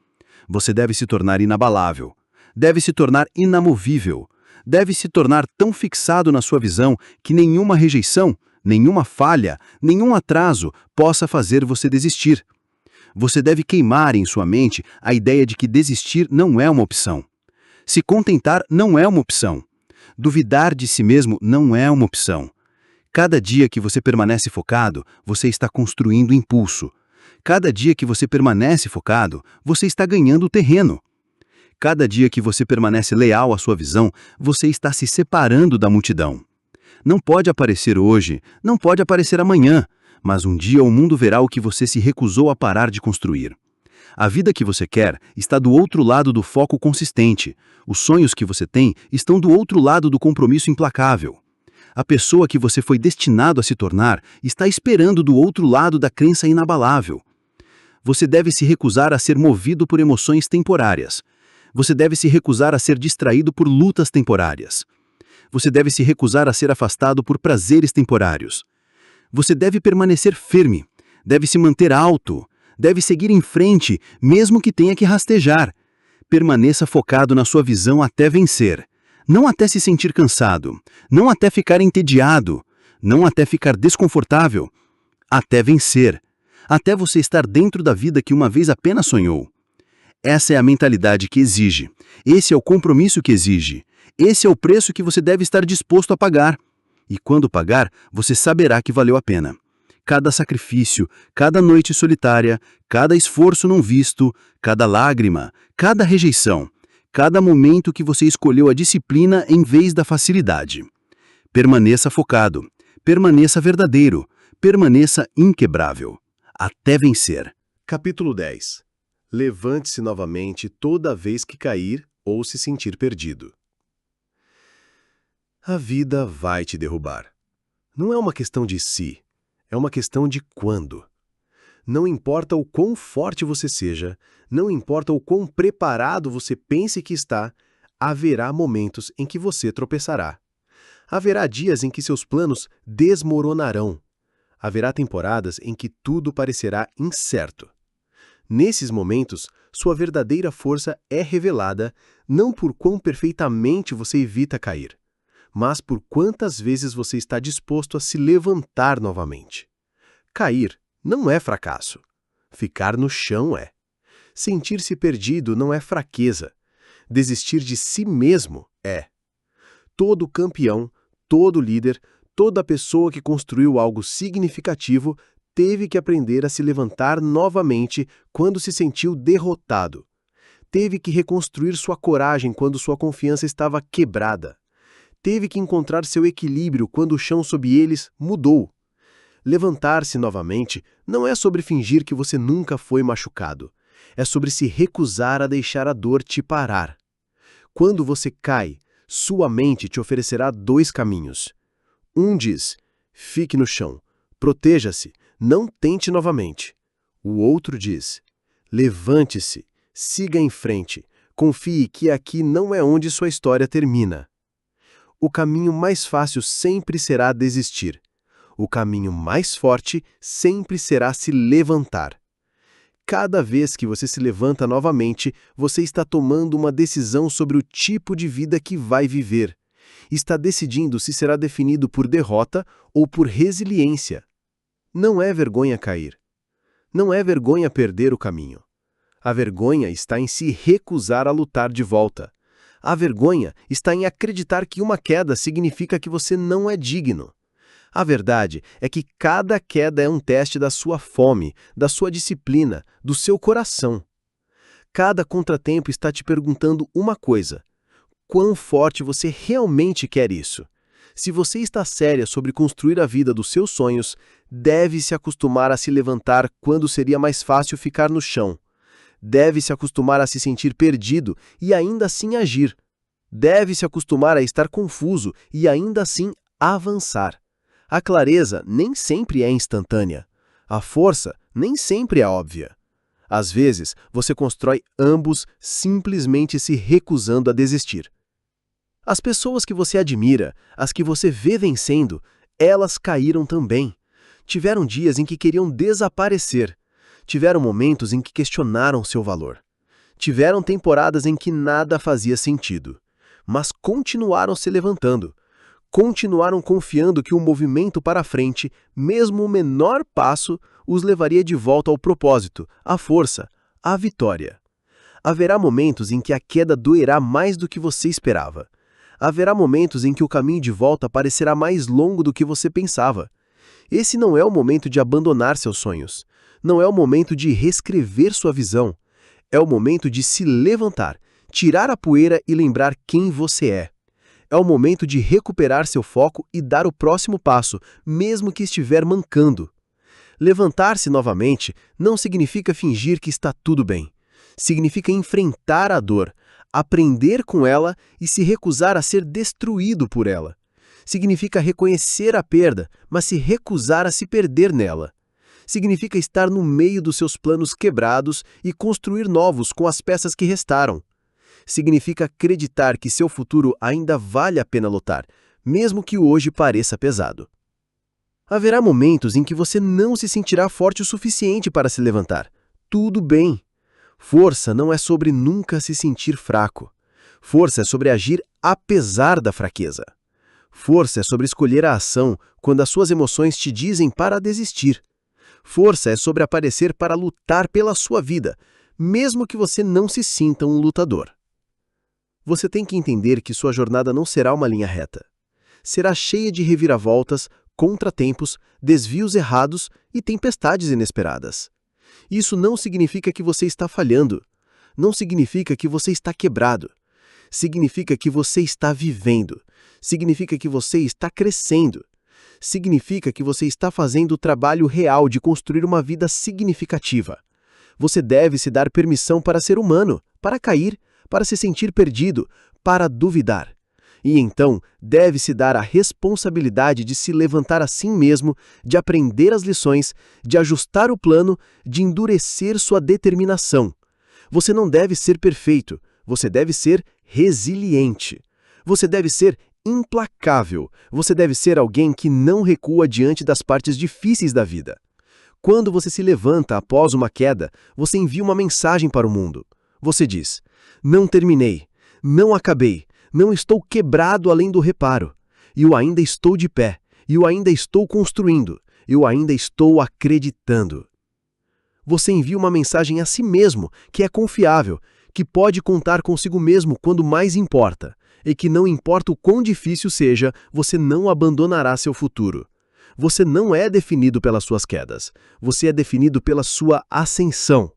Você deve se tornar inabalável. Deve se tornar inamovível. Deve se tornar tão fixado na sua visão que nenhuma rejeição, nenhuma falha, nenhum atraso possa fazer você desistir. Você deve queimar em sua mente a ideia de que desistir não é uma opção. Se contentar não é uma opção. Duvidar de si mesmo não é uma opção. Cada dia que você permanece focado, você está construindo impulso. Cada dia que você permanece focado, você está ganhando terreno. Cada dia que você permanece leal à sua visão, você está se separando da multidão. Não pode aparecer hoje, não pode aparecer amanhã, mas um dia o mundo verá o que você se recusou a parar de construir. A vida que você quer está do outro lado do foco consistente. Os sonhos que você tem estão do outro lado do compromisso implacável. A pessoa que você foi destinado a se tornar está esperando do outro lado da crença inabalável. Você deve se recusar a ser movido por emoções temporárias. Você deve se recusar a ser distraído por lutas temporárias. Você deve se recusar a ser afastado por prazeres temporários. Você deve permanecer firme, deve se manter alto, deve seguir em frente, mesmo que tenha que rastejar. Permaneça focado na sua visão até vencer. Não até se sentir cansado, não até ficar entediado, não até ficar desconfortável. Até vencer. Até você estar dentro da vida que uma vez apenas sonhou. Essa é a mentalidade que exige. Esse é o compromisso que exige. Esse é o preço que você deve estar disposto a pagar. E quando pagar, você saberá que valeu a pena. Cada sacrifício, cada noite solitária, cada esforço não visto, cada lágrima, cada rejeição, cada momento que você escolheu a disciplina em vez da facilidade. Permaneça focado, permaneça verdadeiro, permaneça inquebrável, até vencer. Capítulo 10. Levante-se novamente toda vez que cair ou se sentir perdido. A vida vai te derrubar. Não é uma questão de se, é uma questão de quando. Não importa o quão forte você seja, não importa o quão preparado você pense que está, haverá momentos em que você tropeçará. Haverá dias em que seus planos desmoronarão. Haverá temporadas em que tudo parecerá incerto. Nesses momentos, sua verdadeira força é revelada não por quão perfeitamente você evita cair, mas por quantas vezes você está disposto a se levantar novamente. Cair não é fracasso. Ficar no chão é. Sentir-se perdido não é fraqueza. Desistir de si mesmo é. Todo campeão, todo líder, toda pessoa que construiu algo significativo teve que aprender a se levantar novamente quando se sentiu derrotado. Teve que reconstruir sua coragem quando sua confiança estava quebrada. Teve que encontrar seu equilíbrio quando o chão sob eles mudou. Levantar-se novamente não é sobre fingir que você nunca foi machucado. É sobre se recusar a deixar a dor te parar. Quando você cai, sua mente te oferecerá dois caminhos. Um diz, fique no chão, proteja-se, não tente novamente. O outro diz, levante-se, siga em frente, confie que aqui não é onde sua história termina. O caminho mais fácil sempre será desistir. O caminho mais forte sempre será se levantar. Cada vez que você se levanta novamente, você está tomando uma decisão sobre o tipo de vida que vai viver. Está decidindo se será definido por derrota ou por resiliência. Não é vergonha cair. Não é vergonha perder o caminho. A vergonha está em se recusar a lutar de volta. A vergonha está em acreditar que uma queda significa que você não é digno. A verdade é que cada queda é um teste da sua fome, da sua disciplina, do seu coração. Cada contratempo está te perguntando uma coisa: quão forte você realmente quer isso? Se você está séria sobre construir a vida dos seus sonhos, deve se acostumar a se levantar quando seria mais fácil ficar no chão. Deve se acostumar a se sentir perdido e ainda assim agir. Deve se acostumar a estar confuso e ainda assim avançar. A clareza nem sempre é instantânea. A força nem sempre é óbvia. Às vezes, você constrói ambos simplesmente se recusando a desistir. As pessoas que você admira, as que você vê vencendo, elas caíram também. Tiveram dias em que queriam desaparecer. Tiveram momentos em que questionaram seu valor. Tiveram temporadas em que nada fazia sentido. Mas continuaram se levantando. Continuaram confiando que o movimento para frente, mesmo o menor passo, os levaria de volta ao propósito, à força, à vitória. Haverá momentos em que a queda doerá mais do que você esperava. Haverá momentos em que o caminho de volta parecerá mais longo do que você pensava. Esse não é o momento de abandonar seus sonhos. Não é o momento de reescrever sua visão. É o momento de se levantar, tirar a poeira e lembrar quem você é. É o momento de recuperar seu foco e dar o próximo passo, mesmo que estiver mancando. Levantar-se novamente não significa fingir que está tudo bem. Significa enfrentar a dor, aprender com ela e se recusar a ser destruído por ela. Significa reconhecer a perda, mas se recusar a se perder nela. Significa estar no meio dos seus planos quebrados e construir novos com as peças que restaram. Significa acreditar que seu futuro ainda vale a pena lutar, mesmo que hoje pareça pesado. Haverá momentos em que você não se sentirá forte o suficiente para se levantar. Tudo bem. Força não é sobre nunca se sentir fraco. Força é sobre agir apesar da fraqueza. Força é sobre escolher a ação quando as suas emoções te dizem para desistir. Força é sobre aparecer para lutar pela sua vida, mesmo que você não se sinta um lutador. Você tem que entender que sua jornada não será uma linha reta. Será cheia de reviravoltas, contratempos, desvios errados e tempestades inesperadas. Isso não significa que você está falhando. Não significa que você está quebrado. Significa que você está vivendo. Significa que você está crescendo. Significa que você está fazendo o trabalho real de construir uma vida significativa. Você deve se dar permissão para ser humano, para cair, para se sentir perdido, para duvidar. E então, deve-se dar a responsabilidade de se levantar a si mesmo, de aprender as lições, de ajustar o plano, de endurecer sua determinação. Você não deve ser perfeito, você deve ser resiliente. Você deve ser implacável, você deve ser alguém que não recua diante das partes difíceis da vida. Quando você se levanta após uma queda, você envia uma mensagem para o mundo. Você diz: não terminei, não acabei, não estou quebrado além do reparo. e eu ainda estou de pé, e eu ainda estou construindo, eu ainda estou acreditando. Você envia uma mensagem a si mesmo, que é confiável, que pode contar consigo mesmo quando mais importa, e que não importa o quão difícil seja, você não abandonará seu futuro. Você não é definido pelas suas quedas, você é definido pela sua ascensão.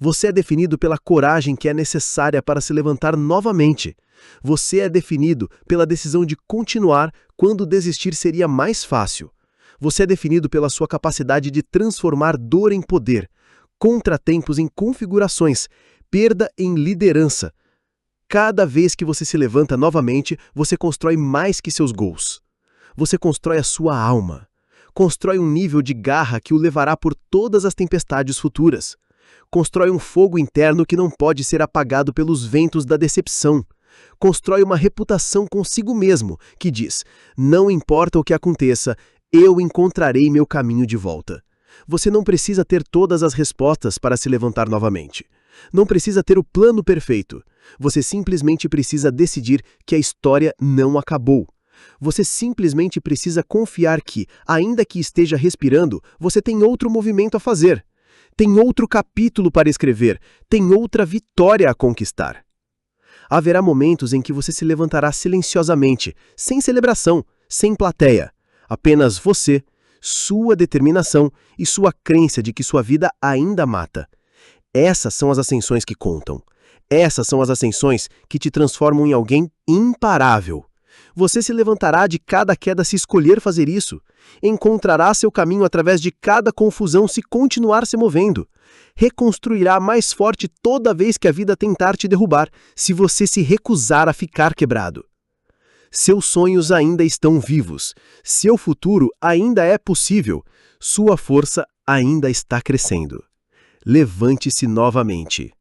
Você é definido pela coragem que é necessária para se levantar novamente. Você é definido pela decisão de continuar quando desistir seria mais fácil. Você é definido pela sua capacidade de transformar dor em poder, contratempos em configurações, perda em liderança. Cada vez que você se levanta novamente, você constrói mais que seus gols. Você constrói a sua alma. Constrói um nível de garra que o levará por todas as tempestades futuras. Constrói um fogo interno que não pode ser apagado pelos ventos da decepção. Constrói uma reputação consigo mesmo, que diz: não importa o que aconteça, eu encontrarei meu caminho de volta. Você não precisa ter todas as respostas para se levantar novamente. Não precisa ter o plano perfeito. Você simplesmente precisa decidir que a história não acabou. Você simplesmente precisa confiar que, ainda que esteja respirando, você tem outro movimento a fazer. Tem outro capítulo para escrever, tem outra vitória a conquistar. Haverá momentos em que você se levantará silenciosamente, sem celebração, sem plateia. Apenas você, sua determinação e sua crença de que sua vida ainda mata. Essas são as ascensões que contam. Essas são as ascensões que te transformam em alguém imparável. Você se levantará de cada queda se escolher fazer isso. Encontrará seu caminho através de cada confusão se continuar se movendo. Reconstruirá mais forte toda vez que a vida tentar te derrubar, se você se recusar a ficar quebrado. Seus sonhos ainda estão vivos. Seu futuro ainda é possível. Sua força ainda está crescendo. Levante-se novamente.